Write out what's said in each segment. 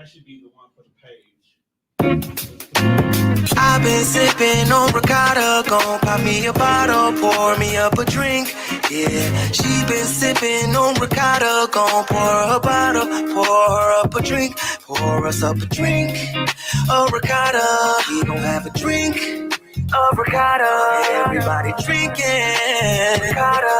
should be the one for the page. I've been sipping on ricotta, gon' pop me a bottle, pour me up a drink. Yeah, she been sipping on ricotta, gon' pour her a bottle, pour her up a drink, pour us up a drink. A ricotta, we gon' have a drink. A ricotta, everybody drinking. Ricotta,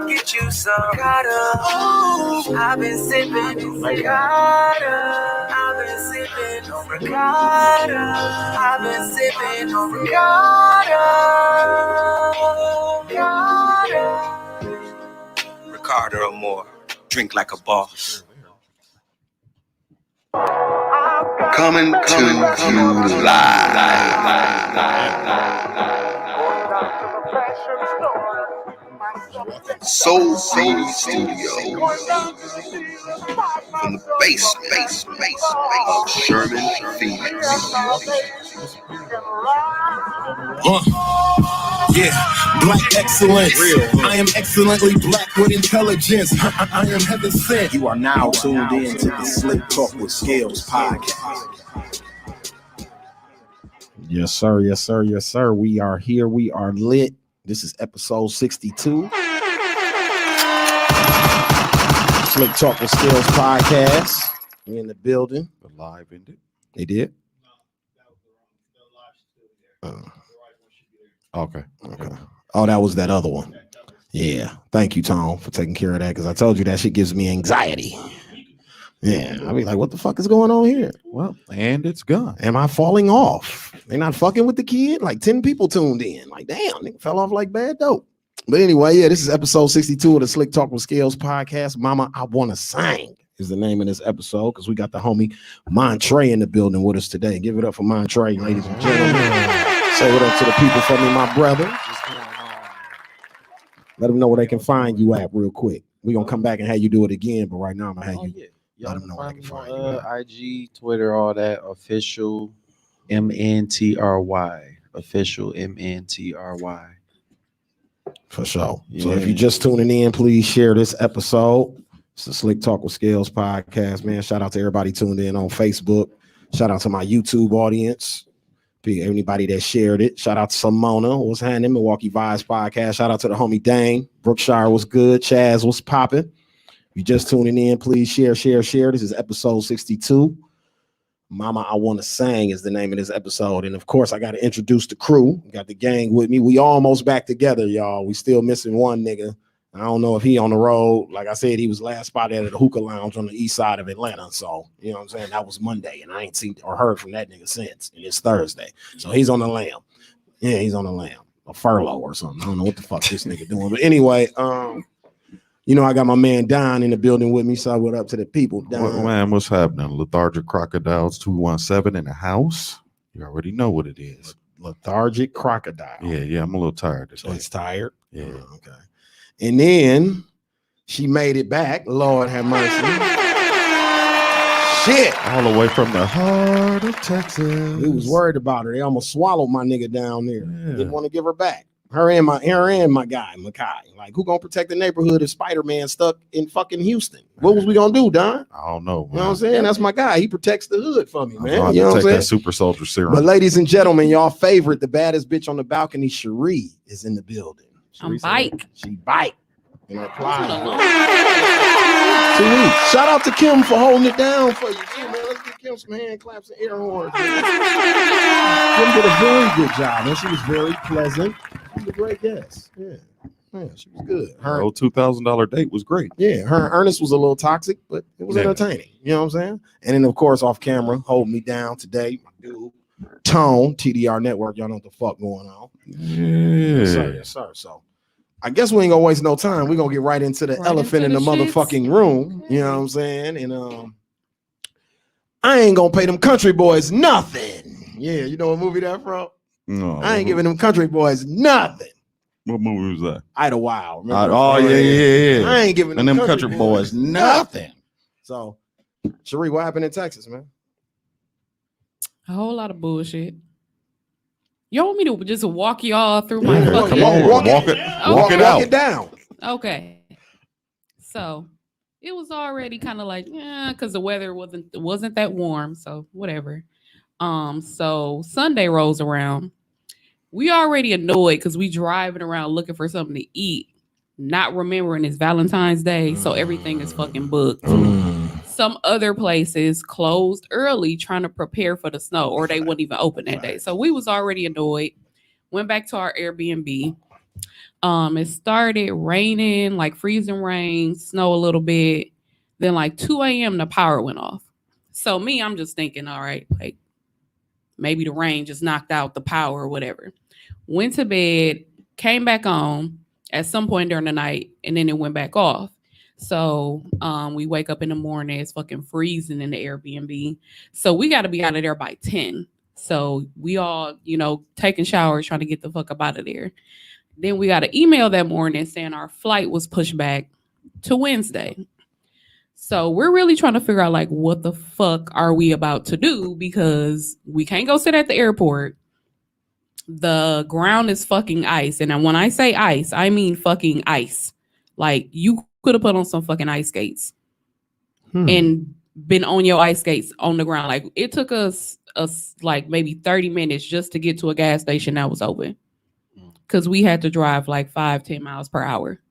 get you some ricotta. Ooh, I've been sipping on ricotta. I've been sipping on ricotta. I've been sipping on ricotta. Ricotta or more. Drink like a boss. Coming to you live. Soul City Studios. From the basement of Sherman, Phoenix. Yeah, black excellence. I am excellently black with intelligence. I am heaven sent. You are now tuned in to the Slick Talk with Scales podcast. Yes, sir. Yes, sir. Yes, sir. We are here. We are lit. This is episode 62. Slick Talk with Scales podcast. We in the building. The live ended. They did? Okay. Oh, that was that other one. Yeah. Thank you, Tom, for taking care of that, because I told you that shit gives me anxiety. Yeah. I'll be like, what the fuck is going on here? Well, and it's gone. Am I falling off? They not fucking with the kid? Like 10 people tuned in. Like, damn, nigga fell off like bad dope. But anyway, yeah, this is episode 62 of the Slick Talk with Scales podcast. Momma I Wanna Sing is the name of this episode, because we got the homie Montre in the building with us today. Give it up for Montre, ladies and gentlemen. Say what up to the people for me, my brother. Let them know where they can find you at real quick. We're going to come back and have you do it again, but right now I'm going to have you let them know where they can find you. IG, Twitter, all that. Official MNTRY. Official MNTRY. For sure. Yeah. So if you're just tuning in, please share this episode. It's the Slick Talk with Scales podcast, man. Shout out to everybody tuned in on Facebook. Shout out to my YouTube audience. Anybody that shared it. Shout out to Simona. What's happening? Milwaukee Vibes podcast. Shout out to the homie Dane. Brookshire was good. Chaz was popping. If you're just tuning in, please share. This is episode 62. Momma I Wanna Sing is the name of this episode. And of course, I got to introduce the crew. Got the gang with me. We almost back together, y'all. We still missing one nigga. I don't know if he on the road. Like I said, he was last spotted at the hookah lounge on the east side of Atlanta. So, you know what I'm saying? That was Monday, and I ain't seen or heard from that nigga since. And it's Thursday. So he's on the lam. Yeah, he's on the lam. A furlough or something. I don't know what the fuck this nigga doing. But anyway, you know, I got my man Don in the building with me. So what up to the people, Don? Man, what's happening? Lethargic Crocodiles 217 in the house. You already know what it is. Lethargic Crocodile. Yeah, I'm a little tired this So day. it's tired? Yeah. Okay. And then she made it back. Lord have mercy. Shit. All the way from the heart of Texas. We was worried about her. They almost swallowed my nigga down there. Yeah. Didn't want to give her back. Her and my guy, Makai. Like, who gonna protect the neighborhood if Spider-Man stuck in fucking Houston? What was we gonna do, Don? I don't know. You know what I'm saying? That's my guy. He protects the hood for me, man. I'm You know what I'm take saying? that super soldier serum. But ladies and gentlemen, y'all favorite, the baddest bitch on the balcony, Cherie, is in the building. I'm bike. She bike. And her fly. 2 weeks. Shout out to Kim for holding it down for you too, man. Let's give Kim some hand claps and air horns. Kim did a very good job, and she was very pleasant. She was a great guest. Yeah, she was good. Her old $2,000 date was great. Yeah, her and Ernest was a little toxic, but it was entertaining. You know what I'm saying? And then, of course, off camera, holding me down today, my dude, Tone, TDR Network. Y'all know what the fuck going on. Yeah. Yes, sir. So I guess we ain't gonna waste no time. We're gonna get right into the elephant in the motherfucking room. You know what I'm saying? And I ain't gonna pay them country boys nothing. Yeah, you know what movie that from? No. I ain't giving them country boys nothing. What movie was that? Idlewild. Yeah. I ain't giving them country boys nothing. So, Cherie, what happened in Texas, man? A whole lot of bullshit. You want me to just walk y'all through my fucking... Come on, walk it out. Walk it down. Okay. So, it was already kind of like, yeah, because the weather wasn't that warm, so whatever. So Sunday rolls around. We already annoyed because we driving around looking for something to eat, not remembering it's Valentine's Day, so everything is fucking booked. Some other places closed early trying to prepare for the snow, or they wouldn't even open that day. So we was already annoyed. Went back to our Airbnb. It started raining, like freezing rain, snow a little bit. Then like 2 a.m. the power went off. So me, I'm just thinking, all right, like maybe the rain just knocked out the power or whatever. Went to bed, came back on at some point during the night, and then it went back off. So we wake up in the morning, it's fucking freezing in the Airbnb. So we got to be out of there by 10. So we all, taking showers, trying to get the fuck up out of there. Then we got an email that morning saying our flight was pushed back to Wednesday. So we're really trying to figure out, like, what the fuck are we about to do? Because we can't go sit at the airport. The ground is fucking ice. And when I say ice, I mean fucking ice. Like, you could have put on some fucking ice skates and been on your ice skates on the ground. Like, it took us like maybe 30 minutes just to get to a gas station that was open. Because we had to drive like 5-10 miles per hour.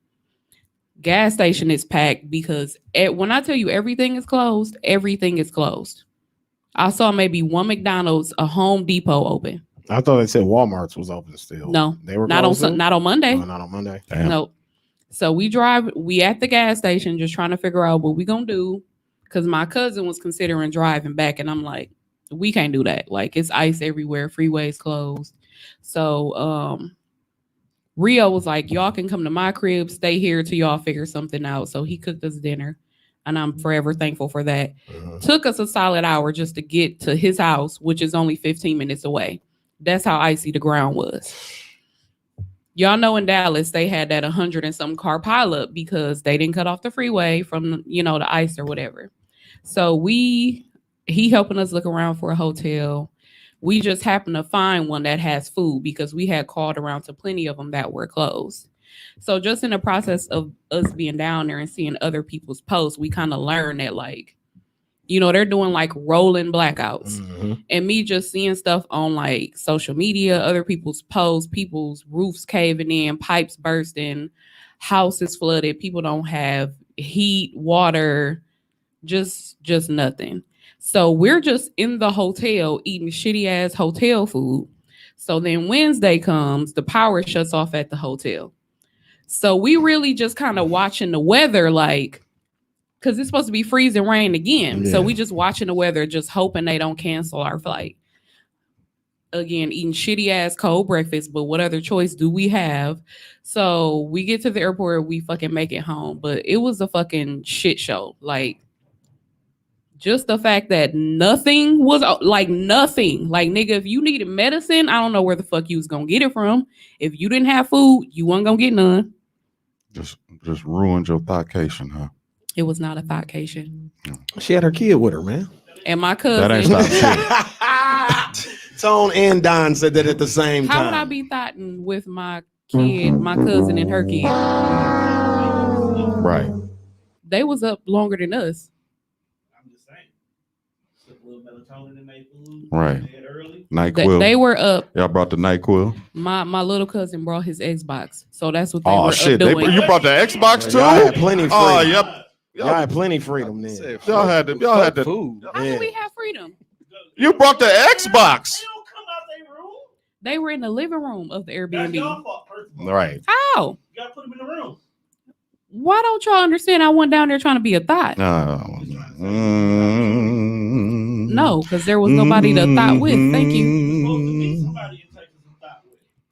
Gas station is packed because when I tell you everything is closed, everything is closed. I saw maybe one McDonald's, a Home Depot open. I thought they said Walmart's was open still. No, they were not on Monday. Oh, not on Monday. Damn. No. So we at the gas station just trying to figure out what we gonna do. Because my cousin was considering driving back, and I'm like, we can't do that. Like, it's ice everywhere, freeways closed. So Rio was like, y'all can come to my crib, stay here till y'all figure something out. So he cooked us dinner, and I'm forever thankful for that. Took us a solid hour just to get to his house, which is only 15 minutes away. That's how icy the ground was. Y'all know in Dallas, they had that 100 and some car pileup because they didn't cut off the freeway from, the ice or whatever. So he helping us look around for a hotel. We just happened to find one that has food because we had called around to plenty of them that were closed. So just in the process of us being down there and seeing other people's posts, we kind of learned that, like, they're doing like rolling blackouts. And me just seeing stuff on like social media, other people's posts, people's roofs caving in, pipes bursting, houses flooded, people don't have heat, water, just nothing. So we're just in the hotel eating shitty ass hotel food. So then Wednesday comes, the power shuts off at the hotel. So we really just kind of watching the weather, like, because it's supposed to be freezing rain again. Yeah. So we just watching the weather, just hoping they don't cancel our flight. Again, eating shitty ass cold breakfast, but what other choice do we have? So we get to the airport, we fucking make it home. But it was a fucking shit show. Like, just the fact that nothing was nothing. Like, nigga, if you needed medicine, I don't know where the fuck you was gonna get it from. If you didn't have food, you weren't gonna get none. Just ruined your vacation, huh? It was not a vacation. She had her kid with her, man. And my cousin. That ain't shit. Tone and Don said that at the same time. How would I be thotting with my kid, my cousin, and her kid? Right. They was up longer than us. Right. NyQuil. They were up. Y'all brought the NyQuil. My little cousin brought his Xbox, so that's what they were shit. up doing. You brought the Xbox too? Y'all had plenty freedom. Oh, yep. Y'all had plenty freedom then. Y'all had the food. How do we have freedom? You brought the Xbox. They were in the living room of the Airbnb. Right. How? You gotta put them in the room. Why don't y'all understand? I went down there trying to be a thought. No, because there was nobody to thought with. Thank you.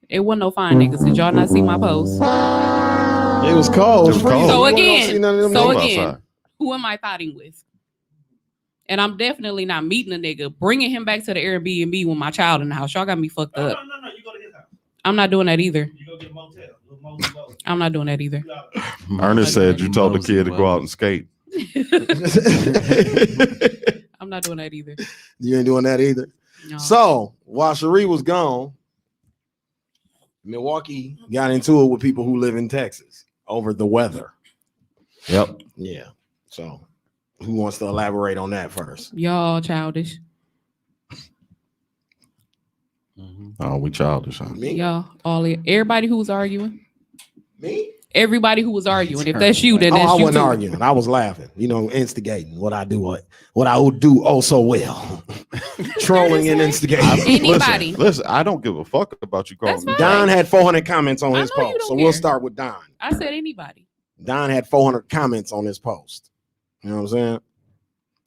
It wasn't no fine niggas. Did y'all not see my post? It was cold. It was cold. So again, outside. who am I thotting with? And I'm definitely not meeting a nigga, bringing him back to the Airbnb with my child in the house. Y'all got me fucked up. No. You go to his house. I'm not doing that either. You go get a motel. I'm not doing that either. Ernest said you told the kid to go out and skate. I'm not doing that either. You ain't doing that either. No. So while Cherie was gone, Milwaukee got into it with people who live in Texas over the weather. Yep. Yeah. So, who wants to elaborate on that first? Y'all childish. Oh, we childish, huh? Me? Y'all, everybody who was arguing. Me? Everybody who was arguing. If that's you, then Oh, that's I you wasn't too. arguing. I was laughing. Instigating what I do. What I would do oh so well. Trolling and instigating. Anybody. Listen, I don't give a fuck about you calling That's me. fine. Don had 400 comments on I his know you post, don't so care. we'll start with Don. I said anybody. Don had 400 comments on his post. You know what I'm saying?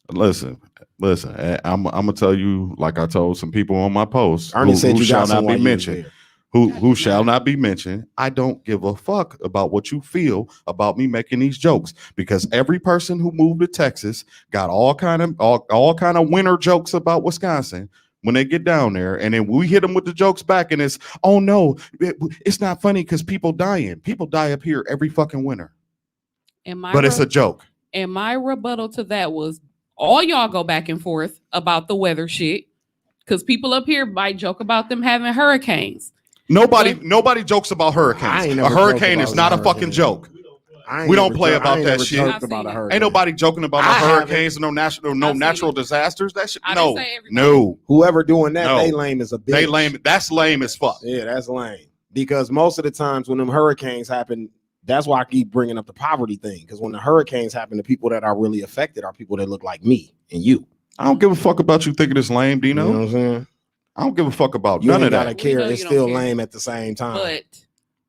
Listen. I'm gonna tell you, like I told some people on my post, Ernie said who you shall got some not while be you was mentioned. there. Who shall not be mentioned. I don't give a fuck about what you feel about me making these jokes, because every person who moved to Texas got all kind of winter jokes about Wisconsin when they get down there, and then we hit them with the jokes back, and it's, oh no, it's not funny because people dying. People die up here every fucking winter, but it's a joke. And my rebuttal to that was, all y'all go back and forth about the weather shit, because people up here might joke about them having hurricanes. Nobody jokes about hurricanes. A hurricane is not a fucking joke. We don't play about that shit. Ain't nobody joking about no hurricanes and no natural disasters. That shit. No. Whoever doing that, they lame as a bitch. They lame. That's lame as fuck. Yeah, that's lame. Because most of the times when them hurricanes happen, that's why I keep bringing up the poverty thing. Because when the hurricanes happen, the people that are really affected are people that look like me and you. I don't give a fuck about you thinking it's lame, Dino. You know what I'm saying? I don't give a fuck about you none of that. Gotta care. It's still lame at the same time. But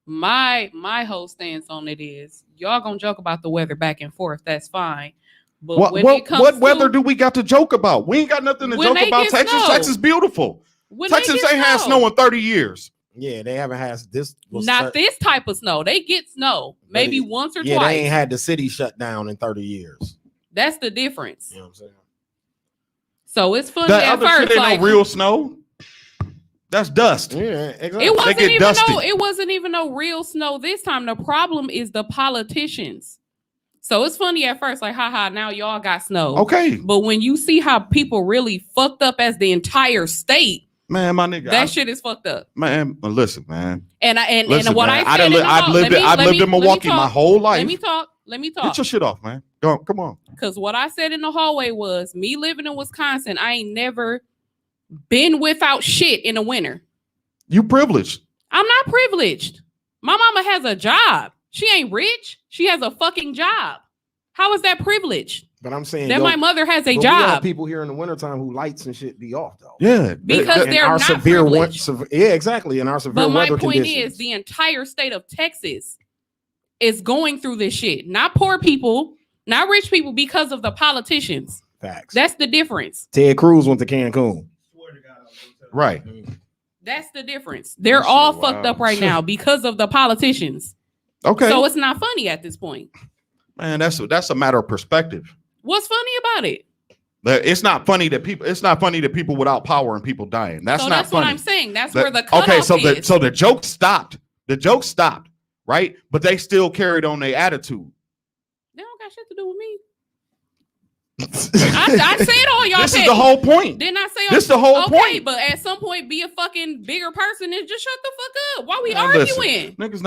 my whole stance on it is, y'all gonna joke about the weather back and forth. That's fine. But what weather do we got to joke about? We ain't got nothing to joke about. Texas, Texas, beautiful. Texas ain't had snow in 30 years. Yeah, they haven't had this. Not this type of snow. They get snow maybe once or twice. Yeah, they ain't had the city shut down in 30 years. That's the difference. You know what I'm saying? So it's funny that at other first. Shit ain't no real snow. That's dust. Yeah, exactly. It wasn't even no real snow this time. The problem is the politicians. So it's funny at first, like, haha, now y'all got snow. Okay. But when you see how people really fucked up as the entire state, man, my nigga, shit is fucked up. Man, listen, man. And listen, what man, I said, I've lived in Milwaukee my whole life. Let me talk. Get your shit off, man. Come on. Because what I said in the hallway was, me living in Wisconsin, I ain't never been without shit in the winter. You privileged. I'm not privileged. My mama has a job. She ain't rich. She has a fucking job. How is that privilege? But I'm saying that my mother has a job. We have people here in the wintertime who lights and shit be off though. Yeah, because they're not privileged. Yeah, exactly. In our severe but my weather point conditions. is, the entire state of Texas is going through this shit. Not poor people, not rich people, because of the politicians. Facts. That's the difference. Ted Cruz went to Cancun. Right. That's the difference. They're all fucked up right now because of the politicians. Okay. So it's not funny at this point. Man, that's a matter of perspective. What's funny about it? It's not funny that people without power and people dying. That's not funny. What I'm saying. That's where the cutoff is. So the joke stopped. The joke stopped, right? But they still carried on their attitude. They don't got shit to do with me. I said all y'all. This is the whole point. Didn't I say this is the whole point? But at some point, be a fucking bigger person and just shut the fuck up. Why we arguing? Niggas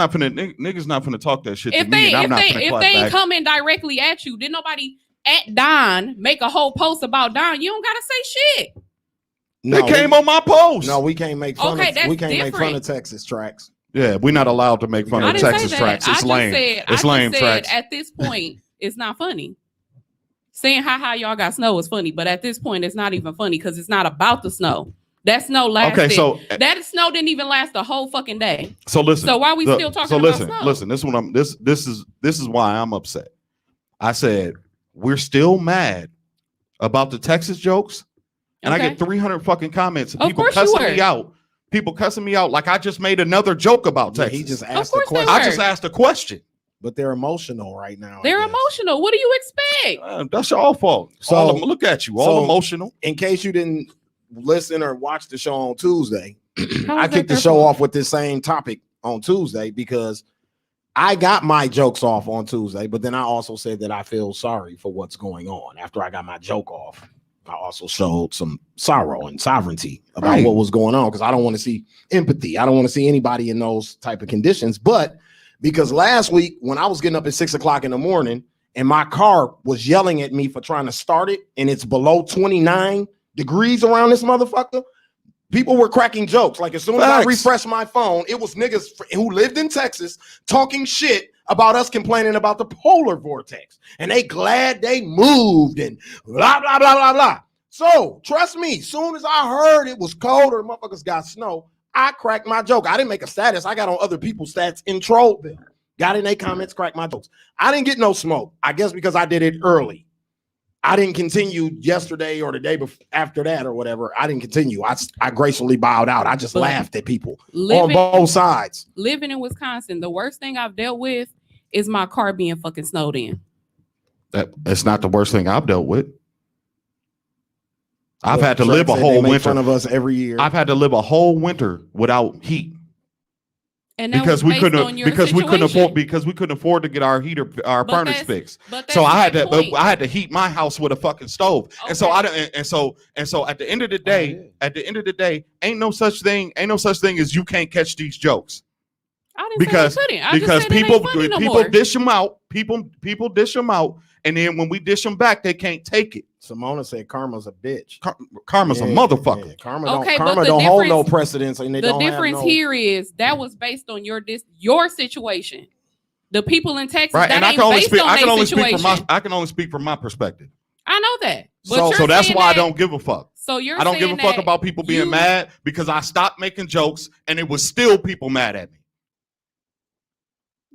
not finna talk that shit if to me. If they ain't coming directly at you, didn't nobody at Don make a whole post about Don? You don't gotta say shit. No, they came on my post. No, we can't make fun. Make fun of Texas Trackz. Yeah, we're not allowed to make fun of Texas Trackz. It's lame. It's lame Trackz. At this point, it's not funny. Saying how y'all got snow is funny, but at this point, it's not even funny because it's not about the snow. That snow lasted. Okay, so that snow didn't even last the whole fucking day. So listen. So why are we still talking about snow? Listen. This is why I'm upset. I said we're still mad about the Texas jokes, and I get 300 fucking comments and people cussing me out. People cussing me out like I just made another joke about Texas. He just asked a question. I just asked a question. But they're emotional right now. They're emotional. What do you expect? That's your fault. So look at you, all emotional. In case you didn't listen or watch the show on Tuesday, I kicked the show off with this same topic on Tuesday because I got my jokes off on Tuesday, but then I also said that I feel sorry for what's going on. After I got my joke off, I also showed some sorrow and sovereignty about what was going on because I don't want to see empathy. I don't want to see anybody in those type of conditions, but because last week when I was getting up at 6 o'clock in the morning and my car was yelling at me for trying to start it, and it's below 29 degrees around this motherfucker, people were cracking jokes. Like as soon as I refreshed my phone, it was niggas who lived in Texas talking shit about us complaining about the polar vortex. And they glad they moved and blah, blah, blah, blah, blah. So trust me, soon as I heard it was cold or motherfuckers got snow, I cracked my joke. I didn't make a status. I got on other people's stats and trolled them. Got in their comments, cracked my jokes. I didn't get no smoke. I guess because I did it early. I didn't continue yesterday or the day before, after that or whatever. I didn't continue. I gracefully bowed out. I just laughed at people on both sides. Living in Wisconsin, the worst thing I've dealt with is my car being fucking snowed in. That's not the worst thing I've dealt with. I've had to live a whole winter. Fun of us every year. I've had to live a whole winter without heat. And because we couldn't afford to get our heater, our furnace fixed. So I had to heat my house with a fucking stove. Okay. And so at the end of the day, ain't no such thing as you can't catch these jokes. I didn't say I because people dish them out. People dish them out, and then when we dish them back, they can't take it. Simona said karma's a bitch. Karma's a motherfucker. Yeah. Karma don't hold no precedence. And the difference here is that was based on your situation. The people in Texas, right? And I can only speak from my perspective. I know that. But so that's why I don't give a fuck. So I don't give a fuck about people being mad because I stopped making jokes and it was still people mad at me.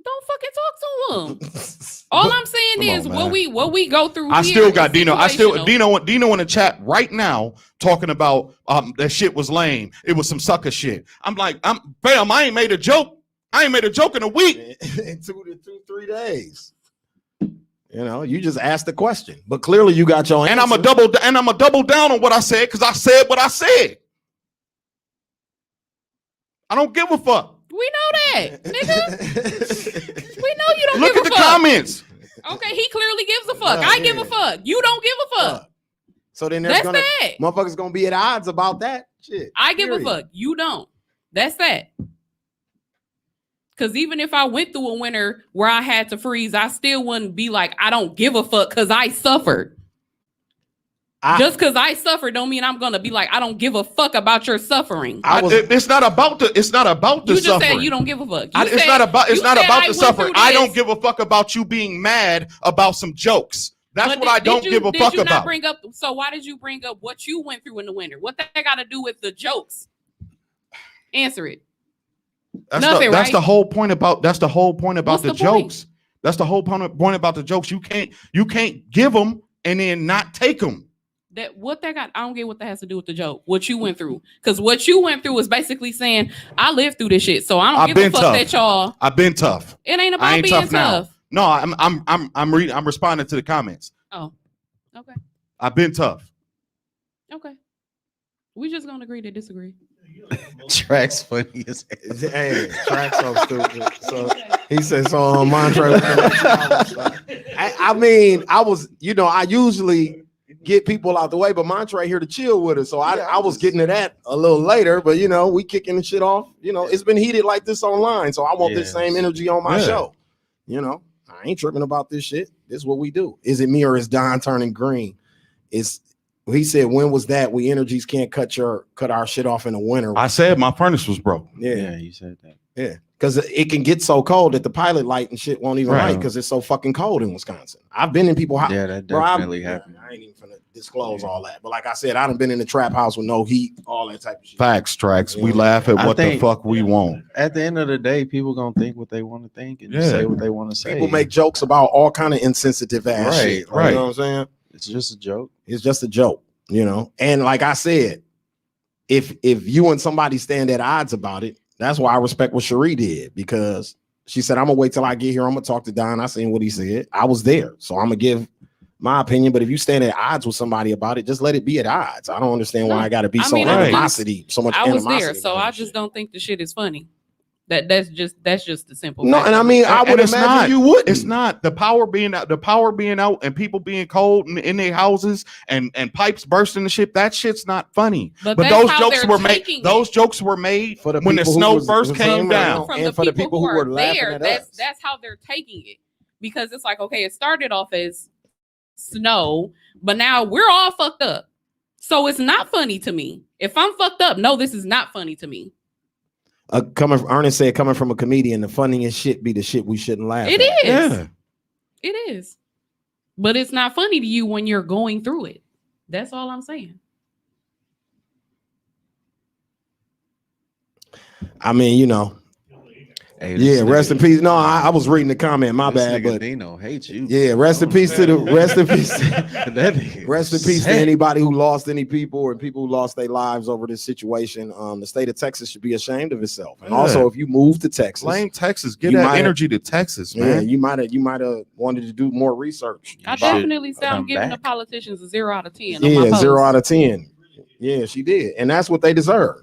Don't fucking talk to him. All I'm saying is what we go through. I still got Dino. Dino in the chat right now talking about that shit was lame. It was some sucker shit. I'm like, fam, I ain't made a joke. I ain't made a joke in a week. In 3 days. You know, you just asked the question, but clearly you got your answer. And I'm a double down on what I said because I said what I said. I don't give a fuck. We know that, nigga. We know you don't Look give a fuck. Look at the comments. Okay, he clearly gives a fuck. I give a fuck. You don't give a fuck. So then there's motherfuckers gonna be at odds about that shit. I give a fuck. You don't. That's that. Because even if I went through a winter where I had to freeze, I still wouldn't be like, I don't give a fuck because I suffered. Just because I suffer don't mean I'm gonna be like, I don't give a fuck about your suffering. It's not about the suffering. You just said you don't give a fuck. It's not about the suffering. I don't give a fuck about you being mad about some jokes. That's what I don't give a fuck about. So why did you bring up what you went through in the winter? What that got to do with the jokes? Answer it. That's the whole point about the jokes. That's the whole point about the jokes. You can't give them and then not take them. I don't get what that has to do with the joke. What you went through, because what you went through is basically saying I lived through this shit, so I don't give a fuck that y'all. I've been tough. It ain't about being tough. No, I'm responding to the comments. Oh, okay. I've been tough. Okay, we just gonna agree to disagree. Track's funny as hell. Hey, Track's so stupid. So he said so on Montre. I mean, I usually get people out the way, but Montre here to chill with us. So I was getting to that a little later, but we kicking the shit off. It's been heated like this online, so I want this same energy on my show. I ain't tripping about this shit. This is what we do. Is it me or is Don turning green? He said, when was that? We energies can't cut our shit off in the winter. I said my furnace was broke. Yeah, you said that. Yeah. Because it can get so cold that the pilot light and shit won't even light because it's so fucking cold in Wisconsin. I've been in people house. Yeah, that definitely happened. I ain't even finna disclose all that. But like I said, I done been in the trap house with no heat, all that type of shit. Facts, Trackz. We laugh at what the fuck we want. At the end of the day, people gonna think what they want to think and say what they want to say. People make jokes about all kind of insensitive ass shit. Right. You know what I'm saying? It's just a joke. It's just a joke, And like I said, if you and somebody stand at odds about it, that's why I respect what Cherie did, because she said, I'm gonna wait till I get here. I'm gonna talk to Don. I seen what he said. I was there. So I'm gonna give my opinion. But if you stand at odds with somebody about it, just let it be at odds. I don't understand why I gotta be so much animosity. I was there, so I just don't think the shit is funny. That's just the simple. No, and I mean, I would imagine you would. It's not the power being out, and people being cold in their houses and pipes bursting and shit. That shit's not funny. But those jokes were made. Those jokes were made when the snow first came down. And for the people who were there, that's how they're taking it. because it's like, okay, it started off as snow, but now we're all fucked up. So it's not funny to me. If I'm fucked up, no, this is not funny to me. Ernest said, coming from a comedian, the funniest shit be the shit we shouldn't laugh It at. is. Yeah. It is. But it's not funny to you when you're going through it. That's all I'm saying. I mean, you know. Hey, Yeah, rest in peace. No, I was reading the comment. My bad, but Dino hates you. yeah, rest in peace to the rest in peace. That nigga Rest in peace to sad. anybody who lost any people or people who lost their lives over this situation. The state of Texas should be ashamed of itself. And Yeah. also, if you move to Texas, Blame Texas. Get You that might- energy to Texas, yeah, man. you might have wanted to do more research. I should definitely say I'm come giving the back. politicians a 0 out of 10. on my Yeah, post. 0 out of 10. Yeah, she did, and that's what they deserve.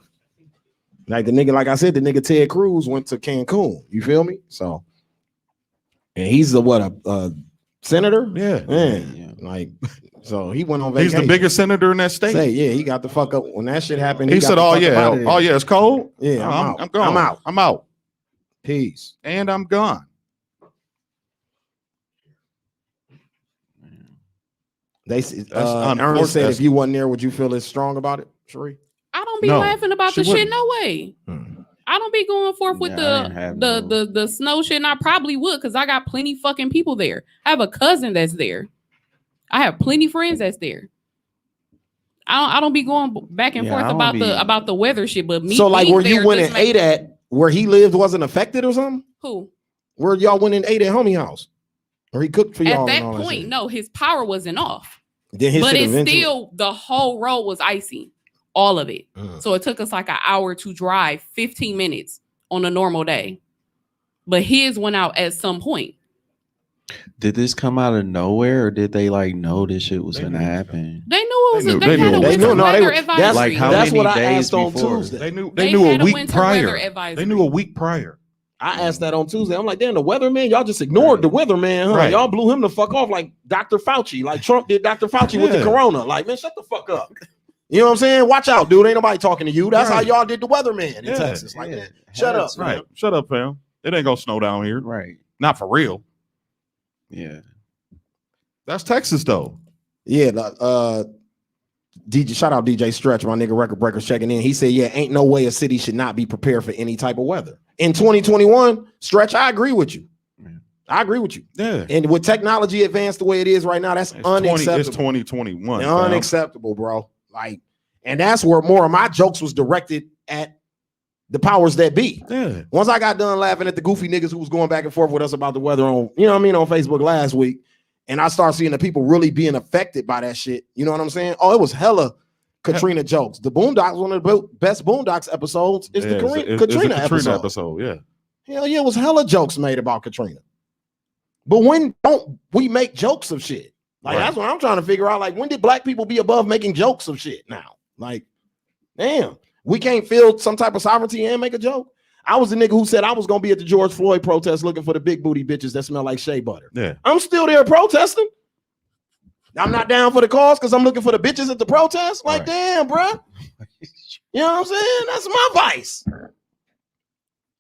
Like the nigga, like I said, the nigga Ted Cruz went to Cancun. You feel me? So, and he's a senator. Yeah. Man, like, so he went on vacation. He's the biggest senator in that state. Say, yeah, he got the fuck up when that shit happened. He got said, the "Oh fuck up outta yeah, there. oh yeah, it's cold. Yeah, I'm gone. I'm out. I'm out, Peace." and I'm gone." They That's Ernest unfortunate. said, if you wasn't there, would you feel as strong about it, Sheree? I don't be No, laughing about she the shit. wouldn't. No way. I don't be going forth with Yeah, I ain't have the snow shit. And I probably would because I got plenty fucking people there. I have a cousin that's there. I have plenty friends that's there. I don't be going back and Yeah, forth I don't about the weather shit. But me, So, like, being where you there went just and make- ate at, where he lived, wasn't affected or something? who Where y'all went and ate at homie house, or he cooked for y'all? at that and all point, shit? no, his power wasn't off. Then his But shit it's eventually- still the whole road was icy, all of it. So it took us like an hour to drive, 15 minutes on a normal day. But his went out at some point. Did this come out of nowhere, or did they like know this shit was They gonna knew. happen? They knew it was. They knew. They They had knew. a They winter knew. No, they weather were- advisory. that's Like, how that's many what I days asked on before? Tuesday. They knew. They They knew had a week winter weather prior. advisory. They knew a week prior. I asked that on Tuesday. I'm like, damn, the weatherman, y'all just ignored the weatherman, huh? Right. Y'all blew him the fuck off like Dr. Fauci, like Trump did Dr. Fauci with the Yeah. corona. Like, man, shut the fuck up. You know what I'm saying? Watch out, dude. Ain't nobody talking to you. That's Right. how y'all did the weatherman in Yeah. Texas. Like, Yeah. man, shut up. Right. Man. Shut up, fam. It ain't gonna snow down here. Right. Not for real. Yeah. That's Texas though. Yeah, DJ, shout out DJ Stretch, my nigga Record Breakers checking in. He said, yeah, ain't no way a city should not be prepared for any type of weather. In 2021, Stretch, I agree with you. Yeah. I agree with you. Yeah. And with technology advanced the way it is right now, that's It's unacceptable. It's 2021. fam. Unacceptable, bro. Like, and that's where more of my jokes was directed at the powers that be. Yeah. Once I got done laughing at the goofy niggas who was going back and forth with us about the weather on, you know what I mean, on Facebook last week, and I started seeing the people really being affected by that shit. You know what I'm saying? Oh, it was hella Katrina jokes. The Boondocks, one of the best Boondocks episodes, is the Katrina episode. Yeah. Hell yeah, it was hella jokes made about Katrina. But when don't we make jokes of shit? Like, Right. that's what I'm trying to figure out. Like, when did black people be above making jokes of shit now? Like, damn, we can't feel some type of sovereignty and make a joke. I was the nigga who said I was gonna be at the George Floyd protest looking for the big booty bitches that smell like shea butter. Yeah. I'm still there protesting. I'm not down for the cause because I'm looking for the bitches at the protest. Like, Right. damn, bro. You know what I'm saying? That's my vice.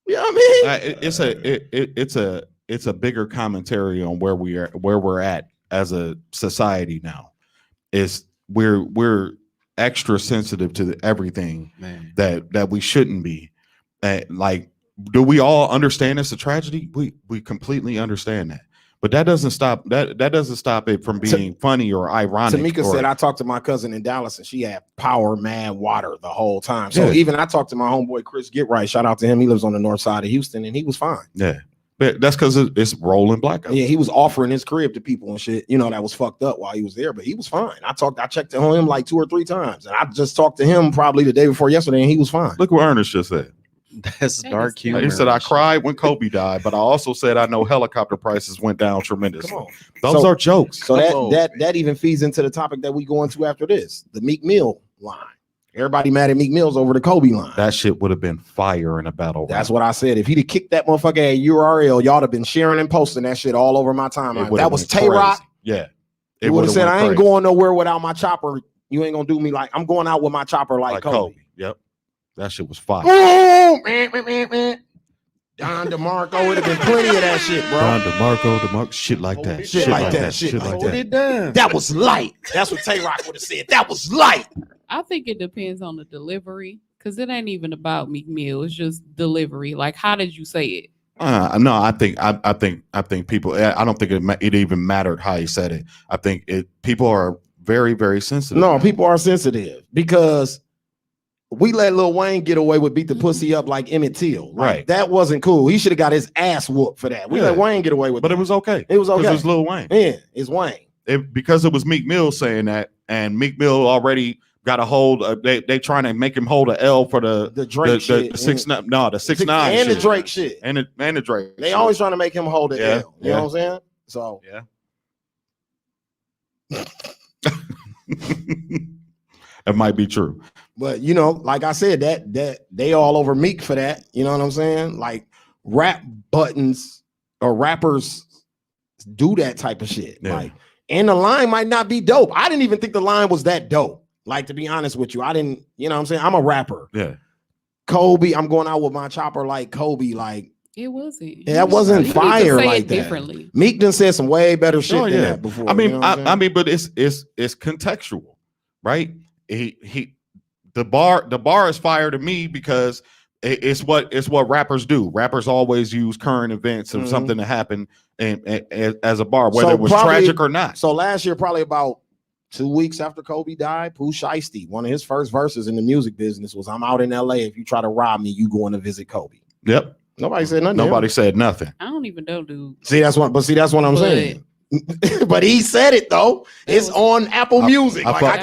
You know what I mean? It's a bigger commentary on where we're at as a society now. Is we're extra sensitive to everything Man. that we shouldn't be. Like, do we all understand it's a tragedy? We completely understand that. But that doesn't stop it from being funny or ironic. Tamika said I talked to my cousin in Dallas and she had power, mad water the whole time. So even I talked to my homeboy Chris Get Right. Shout out to him. He lives on the north side of Houston and he was fine. Yeah. But that's because it's rolling blackout. Yeah, he was offering his crib to people and shit, you know, that was fucked up while he was there, but he was fine. I checked on him like 2 or 3 times. And I just talked to him probably the day before yesterday and he was fine. Look what Ernest just said. That's dark humor. He said, I cried when Kobe died, but I also said I know helicopter prices went down tremendously. Come on. Those are jokes. So that even feeds into the topic that we go into after this, the Meek Mill line. Everybody mad at Meek Mill's over the Kobe line. That shit would have been fire in a battle. That's what I said. If he'd have kicked that motherfucker at URL, y'all have been sharing and posting that shit all over my timeline. That was Tay Rock. Yeah. He would have said, I ain't going nowhere without my chopper. You ain't gonna do me like I'm going out with my chopper like Kobe. Yep. That shit was fire. Don DeMarco, would have been plenty of that shit, bro. Don DeMarco, shit like that. Shit like that. That was light. That's what Tay Rock would have said. That was light. I think it depends on the delivery because it ain't even about Meek Mill. It's just delivery. Like, how did you say it? No, I think people. I don't think it even mattered how he said it. I think people are very, very sensitive. No, people are sensitive because we let Lil Wayne get away with beat the pussy up like Emmett Till. Like, Right. that wasn't cool. He should have got his ass whooped for that. We let Wayne get away with but that. it was okay. It was okay. It was Lil Wayne. Yeah, it's Wayne. Because it was Meek Mill saying that, and Meek Mill already got a hold. They trying to make him hold a L for the Drake shit. the 6ix9ine. No, the 6ix9ine and shit. the Drake shit. And the Drake. They shit. always trying to make him hold the L. You know what I'm saying? So yeah. It might be true. But you know, like I said, that they all over Meek for that. You know what I'm saying? Like rap buttons or rappers do that type of shit. Yeah. Like, and the line might not be dope. I didn't even think the line was that dope. Like, to be honest with you, I didn't, you know what I'm saying? I'm a rapper. Yeah. Kobe, I'm going out with my chopper like Kobe. Like, It wasn't. that wasn't fire like that. Differently. Meek done said some way better shit than that before. I mean, you know what I'm I mean, but it's contextual, right? The bar is fire to me because it's what rappers do. Rappers always use current events of something that happened and as a bar, whether it was tragic or not. So last year, probably about 2 weeks after Kobe died, Pooh Shiesty, one of his first verses in the music business was, "I'm out in LA. If you try to rob me, you going to visit Kobe." Yep. Nobody said nothing. Nobody said nothing. I don't even know, dude. That's what I'm saying. But he said it though. It's on Apple Music. I fuck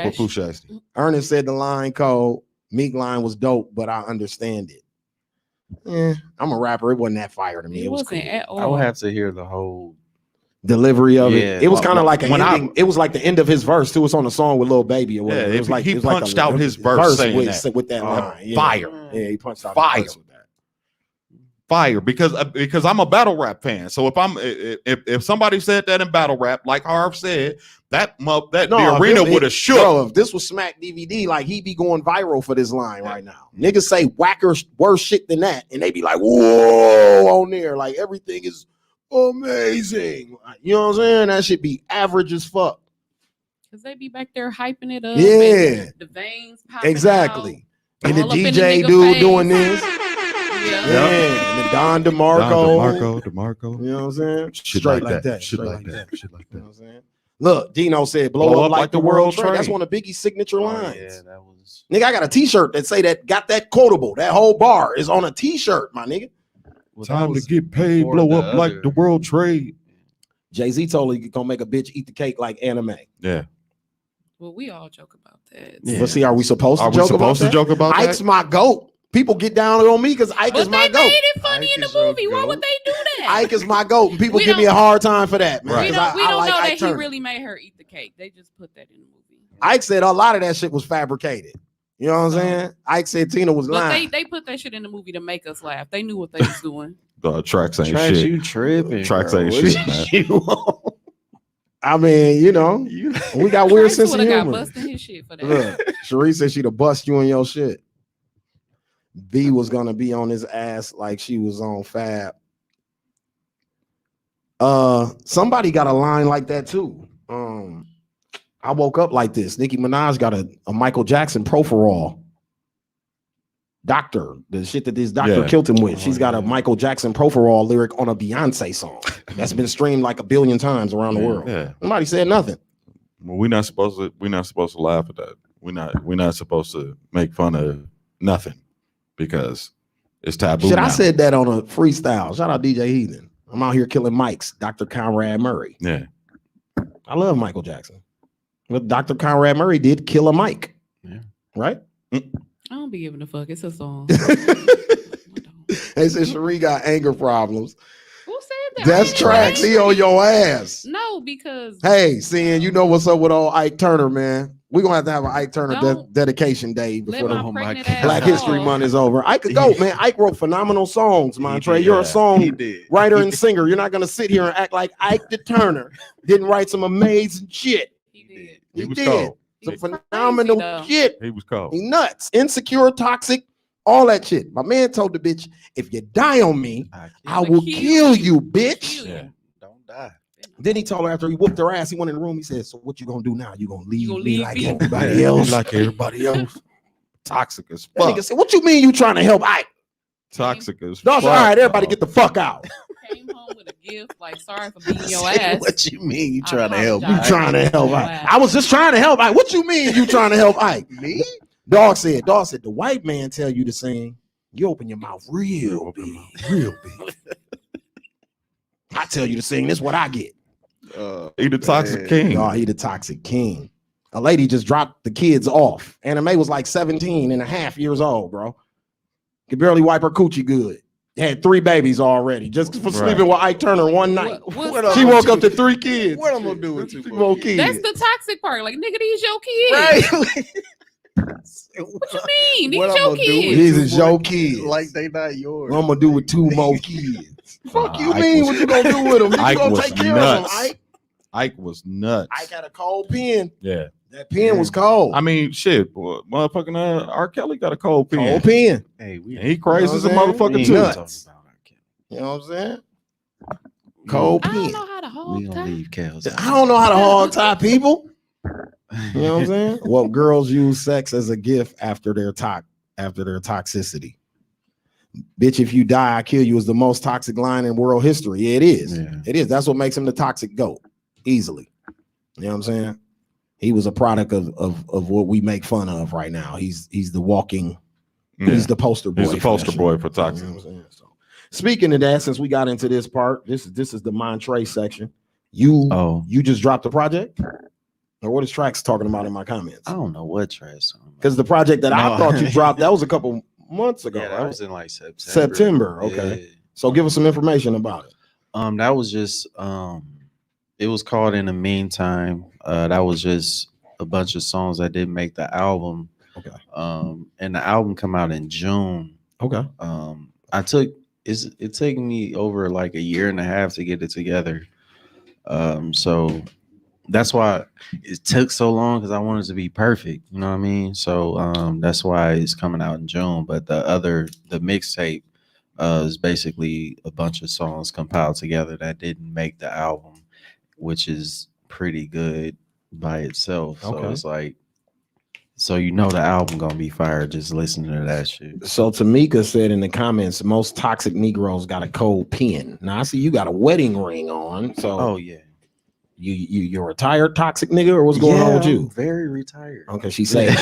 with Pooh Shiesty. Ernest said the line code Meek line was dope, but I understand it. I'm a rapper. It wasn't that fire to me. It was wasn't cool. at all. I would have to hear the whole delivery of Yeah. it. It was kind of like When it was like the end of his verse too. It's on the song with Lil Baby or whatever. Yeah, it was like he it was like punched out his verse saying with that line. Yeah. Fire. Yeah, he punched out Fire. his verse with that. Fire, because I'm a battle rap fan. So if somebody said that in battle rap, like Harv said, the arena would have shook. Bro, if this was Smack DVD, like he'd be going viral for this line right now. Niggas say whacker worse shit than that, and they be like, "Whoa!" on there, like everything is amazing. You know what I'm saying? That should be average as fuck. Cause they be back there hyping it up. Yeah, the veins popping exactly. out, And the all up in the DJ nigga dude face. doing this. Yeah. And the Don DeMarco. DeMarco. You know what I'm saying? Shit Straight like that. Shit Shit like like that. that. Shit like You know that. what I'm saying? Look, Dino said, blow up like the world trade. That's one of Biggie's signature lines. yeah, that was Nigga, I got a t-shirt that say that got that quotable. That whole bar is on a t-shirt, my nigga. Time to get paid, before blow the up like other- the world trade. JayZ told you gonna make a bitch eat the cake like anime. Yeah. Well, we all joke about that. Yeah. But see, are we supposed to Are we joke supposed about to joke about Ike's that? my goat. People get down on me because Ike But is my they goat. made it funny Ike in the is your movie. Why goat. would they do that? Ike is my goat, and people We give me a don't- hard time for that, man. Right. We 'cause don't, I like know Ike that he Turner. really made her eat the cake. They just put that in the movie. Ike said a lot of that shit was fabricated. You know what I'm saying? Ike said Tina was But lying. they put that shit in the movie to make us laugh. They knew what they was doing. Trackz ain't Trackz, shit. you tripping. Trackz bro. ain't What shit, man. you- I mean, you know, we got weird Trackz sense of woulda got humor. busting his shit for that. Look, Cherie said she'd have bust you in your shit. B was gonna be on his ass like she was on Fab. Somebody got a line like that too. I woke up like this. Nicki Minaj got a Michael Jackson Proferol. Doctor, the shit that this doctor Yeah. killed him with. She's got a Michael Jackson Proferol lyric on a Beyonce song that's been streamed like 1 billion times around the world. Yeah. Nobody said nothing. Well, we're not supposed to laugh at that. We're not supposed to make fun of nothing because it's taboo. Shit, now. I said that on a freestyle. Shout out DJ Heathen. I'm out here killing mics. Dr. Conrad Murray. Yeah. I love Michael Jackson. But Dr. Conrad Murray did kill a mic. Yeah. Right? I don't be giving a fuck. It's a song. They said Cherie got anger problems. Who said that? That's I ain't Trackz. He on your ass. No, because Hey, seeing you know what's up with old Ike Turner, man. We're gonna have to have an Ike Turner Don't dedication day let before my the pregnant God. ass Black fall. History Month is over. Ike could go, man. Ike wrote phenomenal songs, Montre. did, You're a yeah. song He did. writer and singer. You're not gonna sit here and act like Ike Turner didn't write some amazing shit. He did. He was did cold. some He's phenomenal crazy, though. shit. He was cold. He nuts, insecure, toxic, All that shit. My man told the bitch, if you die on me, I will kill you, bitch. Yeah. Don't die. Then he told her after he whooped her ass, he went in the room. He said, so what you gonna do now? You gonna leave gonna me leave like me? everybody else? Like everybody else. Toxic as That fuck. nigga said, what you mean you trying to help Ike? Toxic as No, fuck. all right, everybody get the fuck out. Came home with a gift, like sorry for beating your ass. What you mean you I trying to help? apologize. You trying to help Ike. I was just trying to help Ike. What you mean you trying to help Ike? Me? Dog said, the white man tell you to sing, you open your mouth real big. Real big. I tell you to sing, this is what I get. He the toxic king. No, he the toxic king. A lady just dropped the kids off. Anime was like 17 and a half years old, bro. Could barely wipe her coochie good. Had 3 babies already just for sleeping with Ike Turner one night. She woke up to 3 kids. What I'm gonna do with 2 more kids? That's the toxic part. Like, nigga, these your kids. Right? What you mean? These What I'm your gonna do with kids. These 2 is more your kids? kids. Like they not yours. What I'm gonna do with 2 more kids? Fuck you Ike mean? was- What you gonna do with them? You Ike gonna was take care nuts. of them, Ike? Ike was nuts. Ike had a cold pen. Yeah. That pen was cold. I mean, shit, boy, motherfucking R. Kelly got a cold pen. Cold pen. Hey, we And he crazy as a You know what I'm motherfucker saying? too. Nuts. You know what I'm saying? Cold I don't pen. know how to We hold gonna that. leave Kels. I don't know how to hog tie people. You know what I'm saying? Well, girls use sex as a gift after their toxicity. Bitch, if you die, I kill you is the most toxic line in world history. Yeah, it is. Yeah. It is. That's what makes him the toxic goat. Easily. You know what I'm saying? He was a product of what we make fun of right now. He's the walking, he's the poster boy. He's a poster boy for You toxic. know what I'm saying? So, speaking of that, since we got into this part, this is the Montre section. You just dropped the project? Or what is Trackz talking about in my comments? I don't know what Trackz. Because the project that I No. thought you dropped, that was a couple months ago. Yeah, that right? was in like September. September. Okay. Yeah. So give us some information about it. That was just it was called In the Meantime. That was just a bunch of songs that didn't make the album. Okay. And the album come out in June. Okay. It took me over like 1.5 years to get it together. So that's why it took so long, because I wanted it to be perfect. You know what I mean? So that's why it's coming out in June. But the mixtape is basically a bunch of songs compiled together that didn't make the album, which is pretty good by itself. So it's like, so you know the album gonna be fire just listening to that shit. So Tamika said in the comments, most toxic Negroes got a cold pen. Now I see you got a wedding ring on. So Oh yeah. You're a retired toxic nigga, or what's going on with you? I'm very retired. Okay, she saved